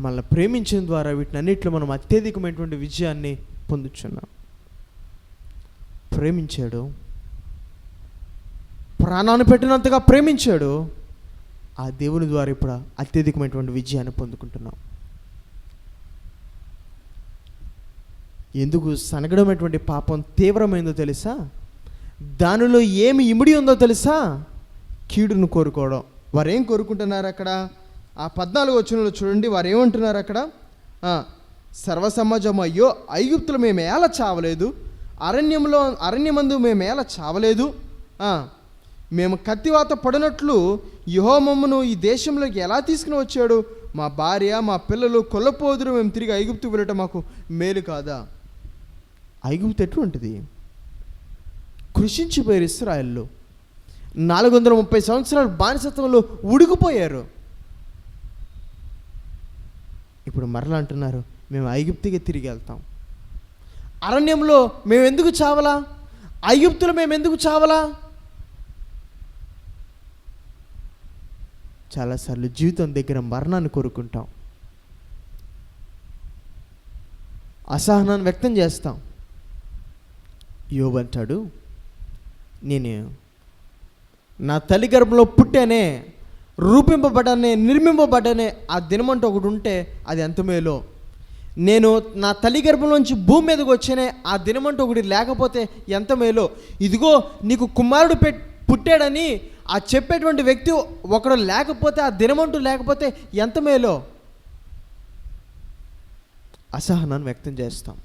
మనల్ని ప్రేమించిన ద్వారా వీటిని అన్నింటిలో మనం అత్యధికమైనటువంటి విజయాన్ని పొందుచున్నాం. ప్రేమించాడు, ప్రాణాన్ని పెట్టినంతగా ప్రేమించాడు. ఆ దేవుని ద్వారా ఇప్పుడు అత్యధికమైనటువంటి విజయాన్ని పొందుకుంటున్నాం. ఎందుకు సనగడమైనటువంటి పాపం తీవ్రమైందో తెలుసా? దానిలో ఏమి ఇమిడి ఉందో తెలుసా? కీడును కోరుకోవడం. వారు ఏం కోరుకుంటున్నారు అక్కడ? ఆ 14వ వచనంలో చూడండి, వారు ఏమంటున్నారు అక్కడ? సర్వసమాజం, అయ్యో ఐగుప్తులు మేము ఎలా చావలేదు, అరణ్యమందు మేము ఎలా చావలేదు, మేము కత్తివాత పడినట్లు యెహోవా మమ్మను ఈ దేశంలోకి ఎలా తీసుకుని వచ్చాడు, మా భార్య మా పిల్లలు కొల్లపోదురు, మేము తిరిగి ఐగుప్తు వెళ్ళటం మాకు మేలు కాదా? ఐగుప్తు ఎటువంటిది? కృషించిపోయారు ఇశ్రాయేలు. 430 సంవత్సరాలు బానిసత్వంలో ఉడికిపోయారు. ఇప్పుడు మరలా అంటున్నారు, మేము ఐగుప్తుకి తిరిగి వెళ్తాం. అరణ్యంలో మేము ఎందుకు చావలా? ఐగుప్తులో మేము ఎందుకు చావలా? చాలాసార్లు జీవితం దగ్గర మరణాన్ని కోరుకుంటాం, అసహనాన్ని వ్యక్తం చేస్తాం. యోబు అంటాడు, నేను నా తల్లి గర్భంలో పుట్టానే, రూపింపబడ్డానే, నిర్మింపబడ్డానే, ఆ దినమంటూ ఒకటి ఉంటే అది ఎంత మేలో. నేను నా తల్లి గర్భంలోంచి భూమి మీదకి వచ్చానే, ఆ దినమంటూ ఒకటి లేకపోతే ఎంత మేలో. ఇదిగో నీకు కుమారుడు పుట్టాడని ఆ చెప్పేటువంటి వ్యక్తి ఒకడు లేకపోతే, ఆ దినమంటూ లేకపోతే ఎంత మేలో. అసహనాన్ని వ్యక్తం చేస్తాం.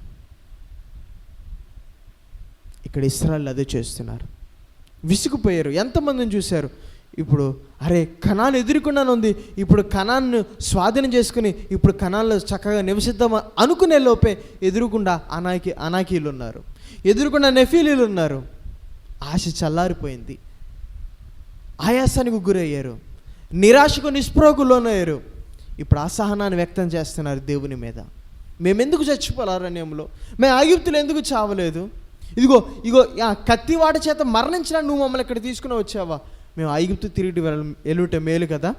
ఇక్కడ ఇశ్రాయేలు అదే చేస్తున్నారు. విసిగిపోయారు. ఎంతమందిని చూశారు? ఇప్పుడు అరే కనాను ఎదుర్కొన్నాను ఉంది, ఇప్పుడు కనాన్ను స్వాధీనం చేసుకుని ఇప్పుడు కనాన్లో చక్కగా నివసిద్దామా అనుకునే లోపే ఎదురుకుండా అనాకీలు ఉన్నారు, ఎదురుకుండా నెఫీలీలు ఉన్నారు. ఆశ చల్లారిపోయింది, ఆయాసానికి గురయ్యారు, నిరాశకు నిస్పృహకు లోనయ్యారు. ఇప్పుడు అసహనాన్ని వ్యక్తం చేస్తున్నారు దేవుని మీద. మేమెందుకు చచ్చిపోవాలి అరణ్యంలో, మేము ఐగుప్తులు ఎందుకు చావలేదు, ఇగో కత్తివాట చేత మరణించినా నువ్వు మమ్మల్ని ఇక్కడ తీసుకుని వచ్చావా, మేము ఐగుప్తు తిరిగి వెళ్ళుట మేలు కదా.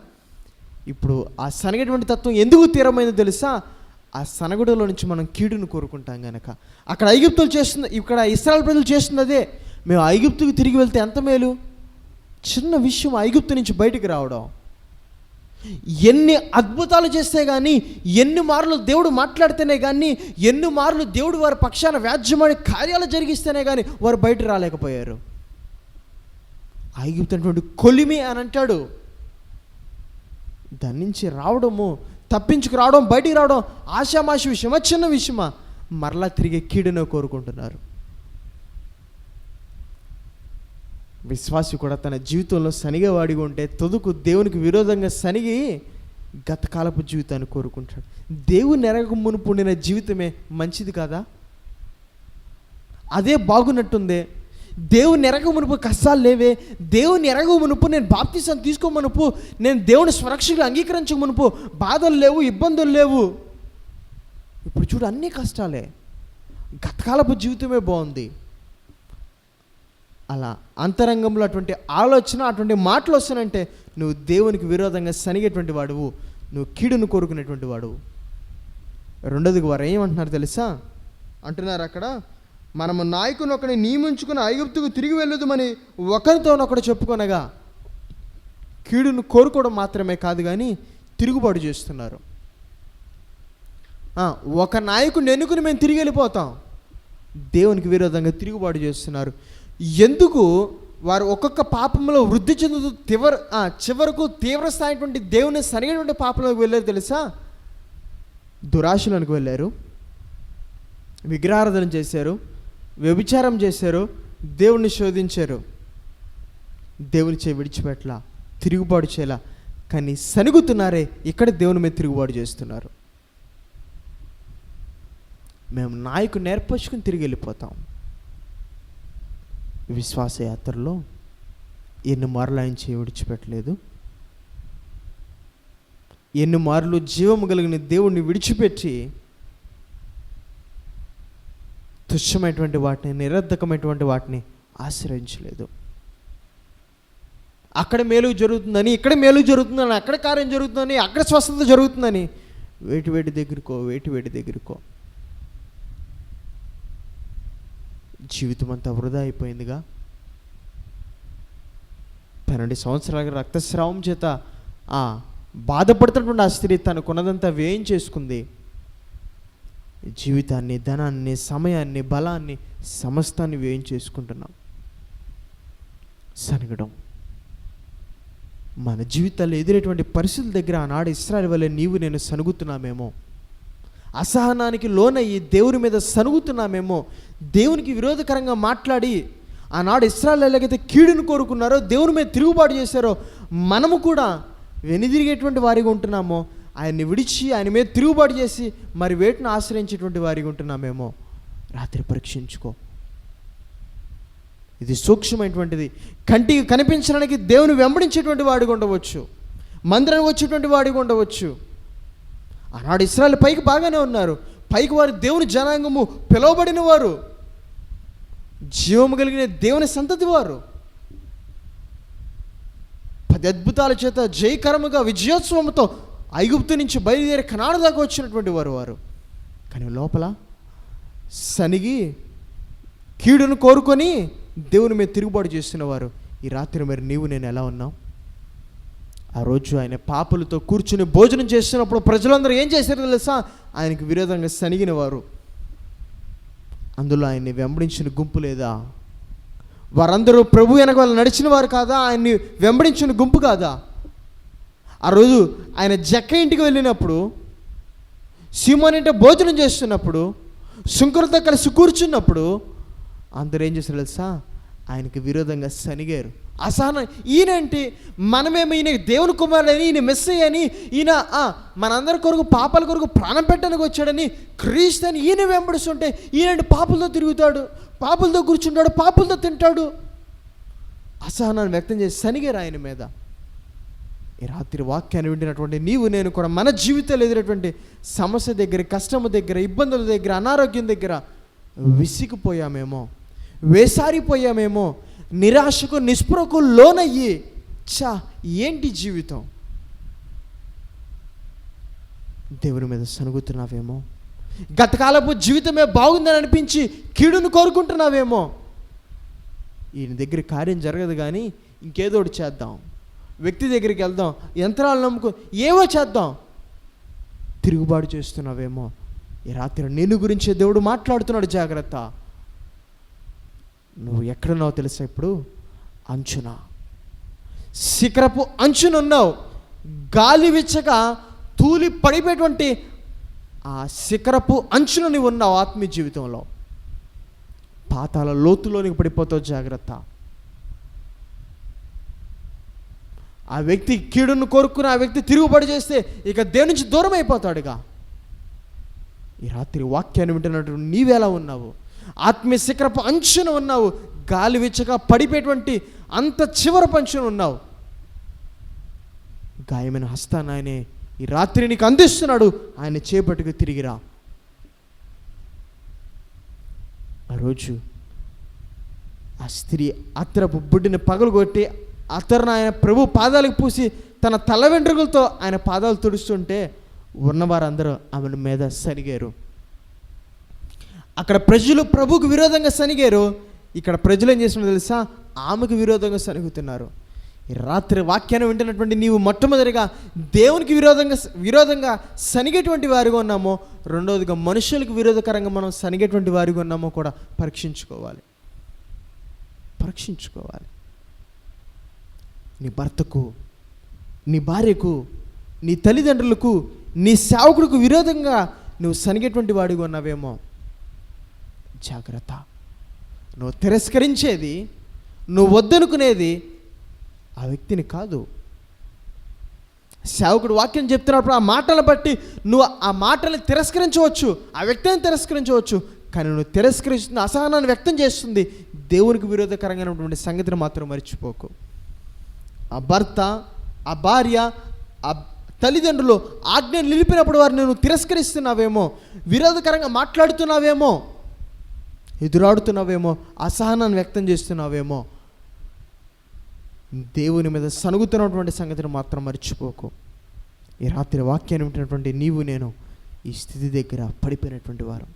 ఇప్పుడు ఆ సనగటువంటి తత్వం ఎందుకు తీరమైందో తెలుసా? ఆ సనగుడిలో నుంచి మనం కీడును కోరుకుంటాం కనుక. అక్కడ ఐగుప్తులు చేస్తుంది, ఇక్కడ ఇశ్రాయేలు ప్రజలు చేస్తుంది అదే. మేము ఐగుప్తుకు తిరిగి వెళ్తే ఎంత మేలు. చిన్న విషయం ఐగుప్తు నుంచి బయటికి రావడం. ఎన్ని అద్భుతాలు చేస్తే కానీ, ఎన్ని మార్లు దేవుడు మాట్లాడితేనే కానీ, ఎన్ని మార్లు దేవుడు వారి పక్షాన వ్యాజ్యమైన కార్యాలు జరిగిస్తేనే కానీ వారు బయట రాలేకపోయారు. ఐగుప్తు అటువంటి కొలిమి అని అంటాడు. దాని నుంచి రావడము, తప్పించుకు రావడం, బయటికి రావడం ఆషామాషి విషయమా, చిన్న విషయమా? మరలా తిరిగి కీడును కోరుకుంటున్నారు. విశ్వాసి కూడా తన జీవితంలో సనిగేవాడిగా ఉంటే తొదుకు దేవునికి విరోధంగా సనిగి గతకాలపు జీవితాన్ని కోరుకుంటాడు. దేవుని ఎరగక మునుపు ఉండిన జీవితమే మంచిది కాదా? అదే బాగున్నట్టుందే, దేవుని ఎరగ మునుపు కష్టాలు లేవే, దేవుని ఎరగ మునుపు నేను బాప్తిసం తీసుకో మునుపు, నేను దేవుని స్వరక్షగా అంగీకరించక మునుపు బాధలు లేవు, ఇబ్బందులు లేవు. ఇప్పుడు చూడు అన్ని కష్టాలే, గతకాలపు జీవితమే బాగుంది. అలా అంతరంగంలో అటువంటి ఆలోచన, అటువంటి మాటలు వస్తానంటే నువ్వు దేవునికి విరోధంగా సనిగేటువంటి వాడువు, నువ్వు కీడును కోరుకునేటువంటి వాడువు. రెండోదిగా వారు ఏమంటున్నారు తెలుసా? అంటున్నారు అక్కడ, మనము నాయకుని ఒకని నియమించుకుని ఐగుప్తుకు తిరిగి వెళ్ళదుమని ఒకరితోనొకడు చెప్పుకొనగా, కీడును కోరుకోవడం మాత్రమే కాదు కానీ తిరుగుబాటు చేస్తున్నారు. ఒక నాయకుడిని ఎన్నుకుని మేము తిరిగి వెళ్ళిపోతాం, దేవునికి విరోధంగా తిరుగుబాటు చేస్తున్నారు. ఎందుకు వారు ఒక్కొక్క పాపంలో వృద్ధి చెందుతూ చివరకు తీవ్రస్థాయిటువంటి దేవుని సరైనటువంటి పాపంలోకి వెళ్ళారు తెలుసా? దురాశలోనికి వెళ్ళారు, విగ్రహారాధన చేశారు, వ్యభిచారం చేశారు, దేవుణ్ణి శోధించారు. దేవుని చే విడిచిపెట్టలా, తిరుగుబాటు చేయాల, కానీ సనుగుతున్నారే, ఇక్కడ దేవుని మీద తిరుగుబాటు చేస్తున్నారు. మేము నాయకుని నేర్పరుచుకుని తిరిగి వెళ్ళిపోతాం. విశ్వాసయాత్రలో ఎన్ని మార్లు ఆయన చేయి విడిచిపెట్టలేదు, ఎన్ని మార్లు జీవము కలిగిన దేవుణ్ణి విడిచిపెట్టి తుచ్చమైనటువంటి వాటిని, నిరర్ధకమైనటువంటి వాటిని ఆశ్రయించలేదు. అక్కడ మేలు జరుగుతుందని, ఇక్కడ మేలు జరుగుతుందని, అక్కడ కార్యం జరుగుతుందని, అక్కడ స్వస్థత జరుగుతుందని వేటి దగ్గరకో జీవితం అంతా వృధా అయిపోయిందిగా. 12 సంవత్సరాలుగా రక్తస్రావం చేత బాధపడుతున్నటువంటి ఆ స్త్రీ తనకున్నదంతా వ్యయం చేసుకుంది. జీవితాన్ని, ధనాన్ని, సమయాన్ని, బలాన్ని, సమస్తాన్ని వ్యయం చేసుకుంటున్నాం. సనగడం మన జీవితాల్లో ఎదురేటువంటి పరిస్థితుల దగ్గర ఆనాడు ఇశ్రాయేలు వలె నీవు నేను సనుగుతున్నామేమో, అసహనానికి లోనయ్యి దేవుని మీద సనుగుతున్నామేమో, దేవునికి విరోధకరంగా మాట్లాడి ఆనాడు ఇశ్రాయేలు ఎలాగైతే కీడును కోరుకున్నారో, దేవుని మీద తిరుగుబాటు చేశారో, మనము కూడా వెనుదిరిగేటువంటి వారిగా ఉంటున్నామో, ఆయన్ని విడిచి ఆయన మీద తిరుగుబాటు చేసి మరి వేటిని ఆశ్రయించేటువంటి వారిగా ఉంటున్నామేమో రాత్రి పరీక్షించుకో. ఇది సూక్ష్మమైనటువంటిది. కంటికి కనిపించడానికి దేవుని వెంబడించేటువంటి వాడిగా ఉండవచ్చు, మందిరానికి వచ్చేటువంటి వాడిగా ఉండవచ్చు. ఆనాడు ఇశ్రాయేలు పైకి బాగానే ఉన్నారు, పైకి వారు దేవుని జనాంగము, పిలువబడిన వారు, జీవము కలిగిన దేవుని సంతతి వారు, 10 అద్భుతాల చేత జయకరముగా విజయోత్సవంతో ఐగుప్తు నుంచి బయలుదేరి కనాను దాకా వచ్చినటువంటి వారు. కానీ లోపల సనిగి కీడును కోరుకొని దేవుని మీద తిరుగుబాటు చేస్తున్నవారు. ఈ రాత్రి మరి నీవు నేను ఎలా ఉన్నాం? ఆ రోజు ఆయన పాపులతో కూర్చుని భోజనం చేస్తున్నప్పుడు ప్రజలందరూ ఏం చేశారో తెలుసా? ఆయనకు విరోధంగా సనిగిన వారు. అందులో ఆయన్ని వెంబడించిన గుంపు లేదా? వారందరూ ప్రభు వెనక వాళ్ళు నడిచిన వారు కాదా? ఆయన్ని వెంబడించిన గుంపు కాదా? ఆ రోజు ఆయన జక్క ఇంటికి వెళ్ళినప్పుడు, సీమోను ఇంట భోజనం చేస్తున్నప్పుడు, సుంకరుతో కలిసి కూర్చున్నప్పుడు అందరూ ఏం చేశారు తెలుసా? ఆయనకి విరోధంగా సనిగారు. అసహనం. ఈయనంటే మనమేమో ఈయన దేవుని కుమారుడని, ఈయన మెస్సయ్య అని, ఈయన మనందరి కొరకు పాపాల కొరకు ప్రాణం పెట్టడానికి వచ్చాడని, క్రీస్తు అని ఈయన వెంబడిస్తుంటే ఈయన పాపులతో తిరుగుతాడు, పాపులతో కూర్చుంటాడు, పాపులతో తింటాడు. అసహనాన్ని వ్యక్తం చేసి సనిగారు ఆయన మీద. ఈ రాత్రి వాక్యాన్ని వింటున్నటువంటి నీవు నేను కూడా మన జీవితాలు ఎదురైనటువంటి సమస్య దగ్గర, కష్టము దగ్గర, ఇబ్బందుల దగ్గర, అనారోగ్యం దగ్గర విసిగిపోయామేమో, వేసారిపోయామేమో, నిరాశకు నిస్పృహకు లోనయ్యి ఏంటి జీవితం, దేవుని మీద సనుగుతున్నావేమో, గతకాలపు జీవితమే బాగుందని అనిపించి కీడును కోరుకుంటున్నావేమో. ఈయన దగ్గర కార్యం జరగదు కానీ ఇంకేదో ఒకటి చేద్దాం, వ్యక్తి దగ్గరికి వెళ్దాం, యంత్రాలు నమ్ముకో, ఏవో చేద్దాం, తిరుగుబాటు చేస్తున్నావేమో. ఈ రాత్రి నేను గురించే దేవుడు మాట్లాడుతున్నాడు. జాగ్రత్త. నువ్వు ఎక్కడున్నావు తెలుసా? ఇప్పుడు అంచున, శిఖరపు అంచునున్నావు. గాలి విచ్చక తూలి పడిపోయేటువంటి ఆ శిఖరపు అంచున నువ్వు ఉన్నావు. ఆత్మీయ జీవితంలో పాతాళ లోతులోనికి పడిపోతావు. జాగ్రత్త. ఆ వ్యక్తి కీడును కోరుకుని ఆ వ్యక్తి తిరుగుబాటు చేస్తే ఇక దేవుని నుంచి దూరం అయిపోతాడుగా. ఈ రాత్రి వాక్యాన్ని వింటున్నట్టు నీవెలా ఉన్నావు? ఆత్మీయ శిఖరపు అంచున ఉన్నావు, గాలి విచ్చగా పడిపోయేటువంటి అంత చివరపు అంచున ఉన్నావు. గాయమైన హస్తాన్ని ఆయనే ఈ రాత్రి నీకు అందిస్తున్నాడు. ఆయన చేపట్టుకు తిరిగిరా. ఆ రోజు ఆ స్త్రీ అత్తరపు బుడ్డిని పగలగొట్టి అతను ఆయన ప్రభు పాదాలకు పూసి తన తల వెంట్రుకలతో ఆయన పాదాలు తుడుస్తుంటే ఉన్నవారందరూ ఆమె మీద సనిగారు. అక్కడ ప్రజలు ప్రభుకు విరోధంగా సనిగారు, ఇక్కడ ప్రజలు ఏం చేస్తున్నారు తెలుసా? ఆమెకు విరోధంగా సనుగుతున్నారు. ఈ రాత్రి వాక్యాన్ని వింటున్నటువంటి నీవు మొట్టమొదటిగా దేవునికి విరోధంగా సనిగేటువంటి వారిగా ఉన్నామో, రెండవదిగా మనుషులకు విరోధకరంగా మనం సనిగేటువంటి వారిగా ఉన్నామో కూడా పరీక్షించుకోవాలి. నీ భర్తకు, నీ భార్యకు, నీ తల్లిదండ్రులకు, నీ సేవకుడికి విరోధంగా నువ్వు సనిగేటువంటి వాడిగా ఉన్నావేమో, జాగ్రత్త. నువ్వు తిరస్కరించేది, నువ్వు వద్దనుకునేది ఆ వ్యక్తిని కాదు. సేవకుడు వాక్యం చెప్తున్నప్పుడు ఆ మాటలు బట్టి నువ్వు ఆ మాటల్ని తిరస్కరించవచ్చు, ఆ వ్యక్తిని తిరస్కరించవచ్చు, కానీ నువ్వు తిరస్కరిస్తున్న అసహనాన్ని వ్యక్తం చేస్తుంది దేవునికి విరోధకరంగానటువంటి సంగతిని మాత్రం మర్చిపోకు. ఆ భర్త, ఆ భార్య, ఆ తల్లిదండ్రులు ఆజ్ఞను నిలిపినప్పుడు వారిని నువ్వు తిరస్కరిస్తున్నావేమో, విరోధకరంగా మాట్లాడుతున్నావేమో, ఎదురాడుతున్నావేమో, అసహనాన్ని వ్యక్తం చేస్తున్నావేమో, దేవుని మీద సనుగుతున్నటువంటి సంగతిని మాత్రం మర్చిపోకు. ఈ రాత్రి వాక్యాన్ని వింటున్నటువంటి నీవు నేను ఈ స్థితి దగ్గర పడిపోయినటువంటి వారు.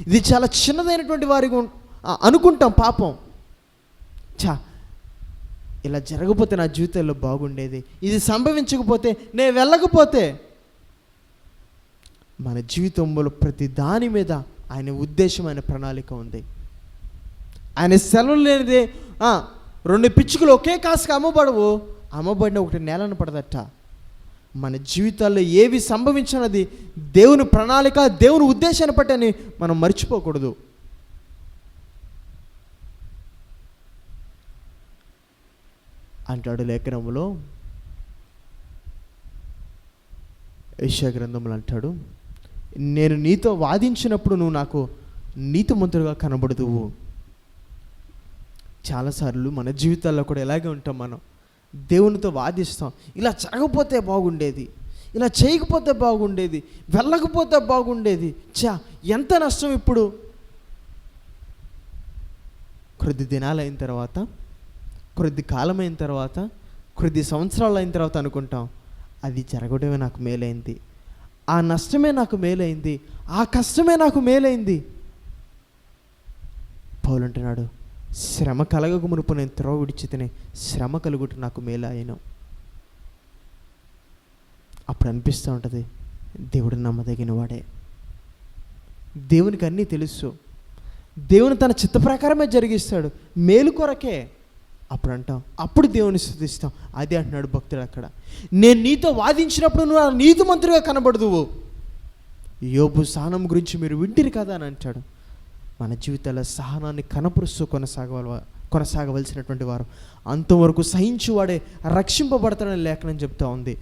ఇది చాలా చిన్నదైనటువంటి వారికి అనుకుంటాం. పాపం, ఇలా జరగకపోతే నా జీవితంలో బాగుండేది, ఇది సంభవించకపోతే, నేను వెళ్ళకపోతే. మన జీవితంలో ప్రతి దాని మీద ఆయన ఉద్దేశం, ఆయన ప్రణాళిక ఉంది. ఆయన సెలవు లేనిదే 2 పిచ్చుకలు ఒకే కాసుకు అమ్మబడవు, అమ్మబడిన ఒకటి నేలను పడదట. మన జీవితాల్లో ఏవి సంభవించినది దేవుని ప్రణాళిక, దేవుని ఉద్దేశాన్ని బట్టి అని మనం మర్చిపోకూడదు. అంటాడు లేఖనములో, యెషయా గ్రంథములు అంటాడు, నేను నీతో వాదించినప్పుడు నువ్వు నాకు నీతిమంతుడుగా కనబడుదువు. చాలాసార్లు మన జీవితాల్లో కూడా ఎలాగే ఉంటాం. మనం దేవునితో వాదిస్తాం, ఇలా జరగకపోతే బాగుండేది, ఇలా చేయకపోతే బాగుండేది, వెళ్ళకపోతే బాగుండేది, ఎంత నష్టం. ఇప్పుడు కొద్ది దినాలు అయిన తర్వాత, కొద్ది కాలం అయిన తర్వాత, కొద్ది సంవత్సరాలు అయిన తర్వాత అనుకుంటాం, అది జరగడమే నాకు మేలైంది, ఆ నష్టమే నాకు మేలైంది, ఆ కష్టమే నాకు మేలైంది. పౌలు అంటున్నాడు, శ్రమ కలగక మునుపు నేను త్రోవ విడిచితేనే శ్రమ కలుగుట నాకు మేలాయను. అప్పుడు అనిపిస్తూ ఉంటుంది, దేవుడు నమ్మదగిన వాడే, దేవునికి అన్నీ తెలుసు, దేవుని తన చిత్త ప్రకారమే జరిగిస్తాడు, మేలు కొరకే. అప్పుడు అంటాం, అప్పుడు దేవుని స్తుతిస్తాం. అదే అంటున్నాడు భక్తుడు అక్కడ, నేను నీతో వాదించినప్పుడు నువ్వు నీతిమంతుడిగా కనబడదువు. యోబు సహనం గురించి మీరు వింటిరి కదా అని అంటాడు. మన జీవితాల సహనాన్ని కనపరుస్తూ కొనసాగవలసినటువంటి వారు, అంతవరకు సహించువాడే రక్షింపబడతాడని లేఖనం చెప్తా ఉంది.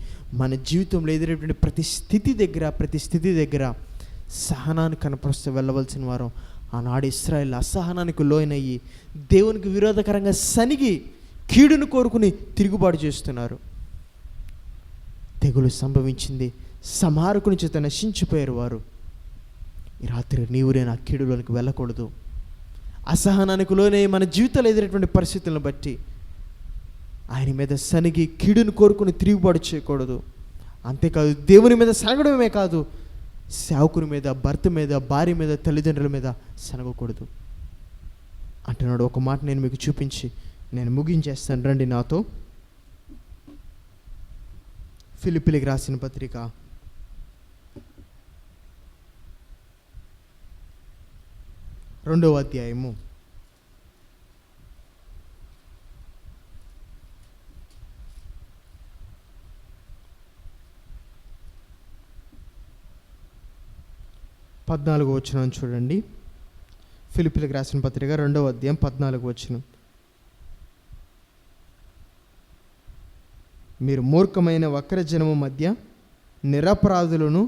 మన జీవితంలో ఎదురైనటువంటి ప్రతి స్థితి దగ్గర సహనాన్ని కనపరుస్తూ వెళ్ళవలసిన వారు. ఆనాడు ఇశ్రాయేలు అసహనానికి లోనయ్యి దేవునికి విరోధకరంగా సనిగి కీడును కోరుకుని తిరుగుబాటు చేస్తున్నారు. తెగులు సంభవించింది, సంహారకుని చేత నశించిపోయారు వారు. ఈ రాత్రి నీవు నేను ఆ కీడులోనికి వెళ్ళకూడదు. అసహనానికి లోనే మన జీవితంలో ఎదురైనటువంటి పరిస్థితులను బట్టి ఆయన మీద సనిగి కీడును కోరుకుని తిరుగుబాటు చేయకూడదు. అంతేకాదు, దేవుని మీద సనగడమే కాదు, సేవకుని మీద, భర్త మీద, భార్య మీద, తల్లిదండ్రుల మీద సనగకూడదు అంటున్నాడు. ఒక మాట నేను మీకు చూపించి నేను ముగించేస్తాను, రండి నాతో. ఫిలిప్పీలకు రాసిన పత్రిక 2వ అధ్యాయము 14వ వచనం చూడండి. ఫిలిప్పీలకు రాసిన పత్రిక 2వ అధ్యాయం 14వ వచనం. మీరు మూర్ఖమైన వక్రజనము మధ్య నిరపరాధులను,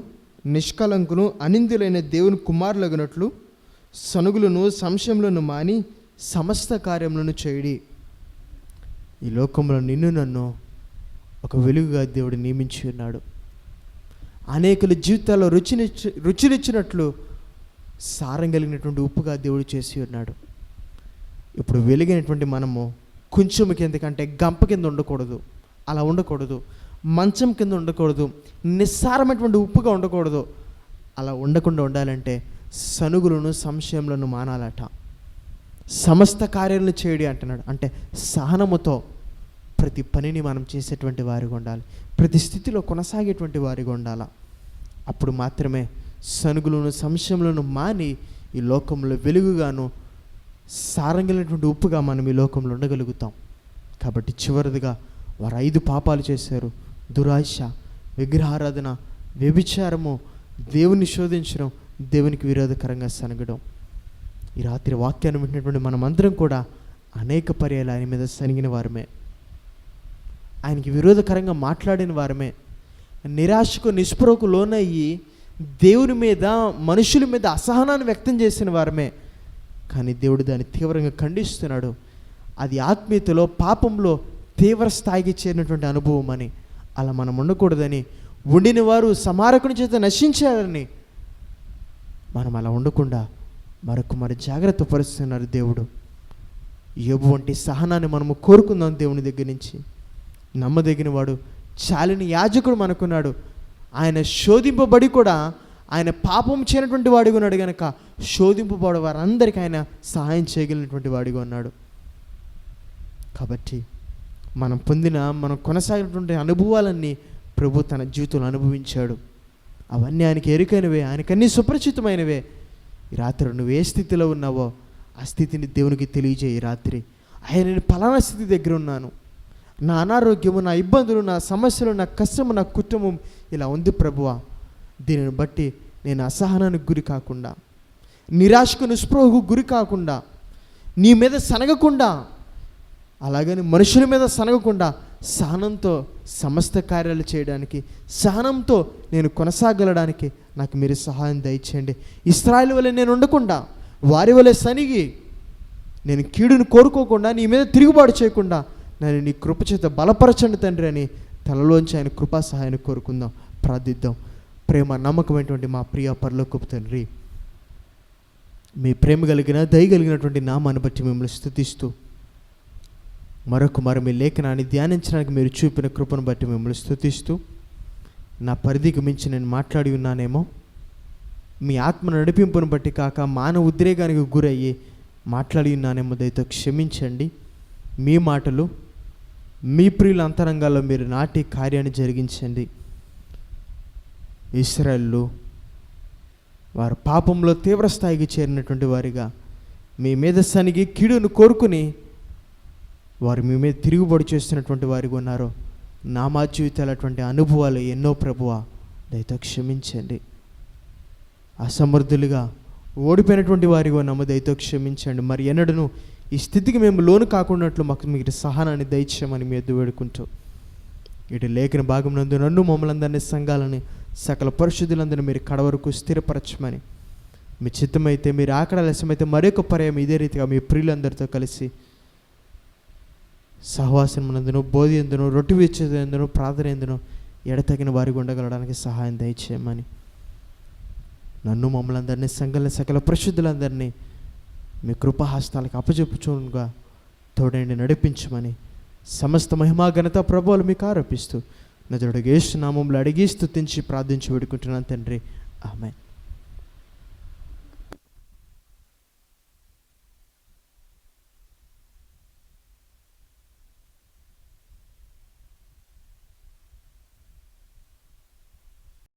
నిష్కలంకును, అనిందులైన దేవుని కుమారులగునట్లు సనుగులను సంశయములను మాని సమస్త కార్యములను చేయడి. ఈ లోకంలో నిన్ను నన్ను ఒక వెలుగుగా దేవుడు నియమించి ఉన్నాడు. అనేకుల జీవితాల్లో రుచినిచ్చినట్లు సారం కలిగినటువంటి ఉప్పుగా దేవుడు చేసి ఉన్నాడు. ఇప్పుడు వెలిగినటువంటి మనము కొంచెం కిందకంటే గంప కింద ఉండకూడదు, అలా ఉండకూడదు. మంచం కింద ఉండకూడదు, నిస్సారమైనటువంటి ఉప్పుగా ఉండకూడదు. అలా ఉండకుండా ఉండాలంటే సనుగులను సంశయములను మానాలట. సమస్త కార్యాలను చేయడి అంటున్నాడు. అంటే సహనముతో ప్రతి పనిని మనం చేసేటువంటి వారిగా ఉండాలి, ప్రతి స్థితిలో కొనసాగేటువంటి వారిగా ఉండాలి. అప్పుడు మాత్రమే సనుగులను సంశయములను మాని ఈ లోకంలో వెలుగుగాను సారంగినటువంటి ఉప్పుగా మనం ఈ లోకంలో ఉండగలుగుతాం. కాబట్టి చివరిదిగా వారు 5 పాపాలు చేశారు. దురాశ, విగ్రహారాధన, వ్యభిచారము, దేవుని శోధించడం, దేవునికి విరోధకరంగా సనగడం. ఈ రాత్రి వాక్యాన్ని వింటున్నటువంటి మనమందరం కూడా అనేక పర్యాలు ఆయన మీద సనిగిన వారమే, ఆయనకి విరోధకరంగా మాట్లాడిన వారమే, నిరాశకు నిస్పృహకు లోనయ్యి దేవుని మీద మనుషుల మీద అసహనాన్ని వ్యక్తం చేసిన వారమే. కానీ దేవుడు దాన్ని తీవ్రంగా ఖండిస్తున్నాడు. అది ఆత్మీయతలో పాపంలో తీవ్ర స్థాయికి చేరినటువంటి అనుభవం అని. అలా మనం ఉండకూడదని, ఉండిన వారు సంహారకుని చేత నశించారని మనం అలా ఉండకుండా మరి జాగ్రత్త పరుస్తున్నారు దేవుడు. యోబు వంటి సహనాన్ని మనము కోరుకుందాం దేవుని దగ్గర నుంచి. నమ్మదగిన వాడు, చాలిన యాజకుడు మనకున్నాడు. ఆయన శోధింపబడి కూడా ఆయన పాపం చేయనటువంటి వాడిగా ఉన్నాడు కనుక శోధింపబడే వారందరికీ ఆయన సహాయం చేయగలిగినటువంటి వాడిగా ఉన్నాడు. కాబట్టి మనం కొనసాగినటువంటి అనుభవాలన్నీ ప్రభు తన జీవితంలో అనుభవించాడు. అవన్నీ ఆయనకి ఎరుకైనవే, ఆయనకన్నీ సుపరిచితమైనవే. ఈ రాత్రి నువ్వు ఏ స్థితిలో ఉన్నావో ఆ స్థితిని దేవునికి తెలియజేయి. రాత్రి ఆయన నేను పలానా స్థితి దగ్గర ఉన్నాను, నా అనారోగ్యము, నా ఇబ్బందులు, నా సమస్యలు, నా కష్టము, నా కుటుంబం ఇలా ఉంది ప్రభువా. దీనిని బట్టి నేను అసహనానికి గురి కాకుండా, నిరాశకు నిస్పృహకు గురి కాకుండా, నీ మీద సనగకుండా, అలాగని మనుషుల మీద సనగకుండా సహనంతో సమస్త కార్యాలు చేయడానికి, సహనంతో నేను కొనసాగలడానికి నాకు మీరు సహాయం దయచేయండి. ఇశ్రాయేలు వలె నేను ఉండకుండా, వారి వలె సనిగి, నేను కీడును కోరుకోకుండా, నీ మీద తిరుగుబాటు చేయకుండా నన్ను నీ కృపచేత బలపరచండి తండ్రి అని తనలోంచి ఆయన కృపా సహాయాన్ని కోరుకుందాం, ప్రార్థిద్దాం. ప్రేమ నమ్మకమైనటువంటి మా ప్రియ పరలోకపు తండ్రి, మీ ప్రేమ కలిగిన దయ కలిగినటువంటి నామాన్ని బట్టి మిమ్మల్ని స్తుతిస్తూ మరొక మీ లేఖనాన్ని ధ్యానించడానికి మీరు చూపిన కృపను బట్టి మిమ్మల్ని స్తుతిస్తూ, నా పరిధికి మించి నేను మాట్లాడి ఉన్నానేమో, మీ ఆత్మ నడిపింపును బట్టి కాక మానవ ఉద్రేగానికి గురయ్యి మాట్లాడి ఉన్నానేమో దయతో క్షమించండి. మీ మాటలు మీ ప్రియుల అంతరంగాల్లో మీరు నాటి కార్యాన్ని జరిగించండి. ఇశ్రాయేలు వారు పాపంలో తీవ్ర స్థాయికి చేరినటువంటి వారిగా మీ మీద సనిగి కీడును కోరుకుని వారు మీ మీద తిరుగుబడి చేస్తున్నటువంటి వారిగా ఉన్నారు. నామా జీవితాలు అటువంటి అనుభవాలు ఎన్నో ప్రభువా, దయతో క్షమించండి. అసమర్థులుగా ఓడిపోయినటువంటి వారిగా ఉన్నాము, దయతో క్షమించండి. మరి ఎన్నడను ఈ స్థితికి మేము లోను కాకున్నట్లు మాకు మీరు సహనాన్ని దయచేయమని మీ ఎద్దు వేడుకుంటూ, ఇటు లేఖన భాగం నందు నన్ను మమ్మల్ని అందరినీ సంఘాలని సకల పరిశుద్ధులందరినీ మీరు కడవరకు స్థిరపరచమని, మీ చిత్తమైతే మీరు ఆకడ లక్ష్యమైతే మరొక పర్యాయం ఇదే రీతిగా మీ ప్రియులందరితో కలిసి సహవాసమునందును, బోధి ఎందును, రొట్టె విచ్చేందును, ప్రార్థన ఎందును ఎడతగిన వారికి ఉండగలడానికి సహాయం దయచేయమని, నన్ను మమ్మల్ని అందరినీ సంఘాలని సకల పరిశుద్ధులందరినీ మీ కృపాహస్తాలకు అప్పచెప్పుచుగా తోడండి నడిపించమని, సమస్త మహిమా ఘనత ప్రభువులు మీకు ఆరోపిస్తూ నజరుడు యేసు నామములో అడిగి స్తుతించి ప్రార్థించి వేడుకుంటున్నాను తండ్రి. ఆమేన్.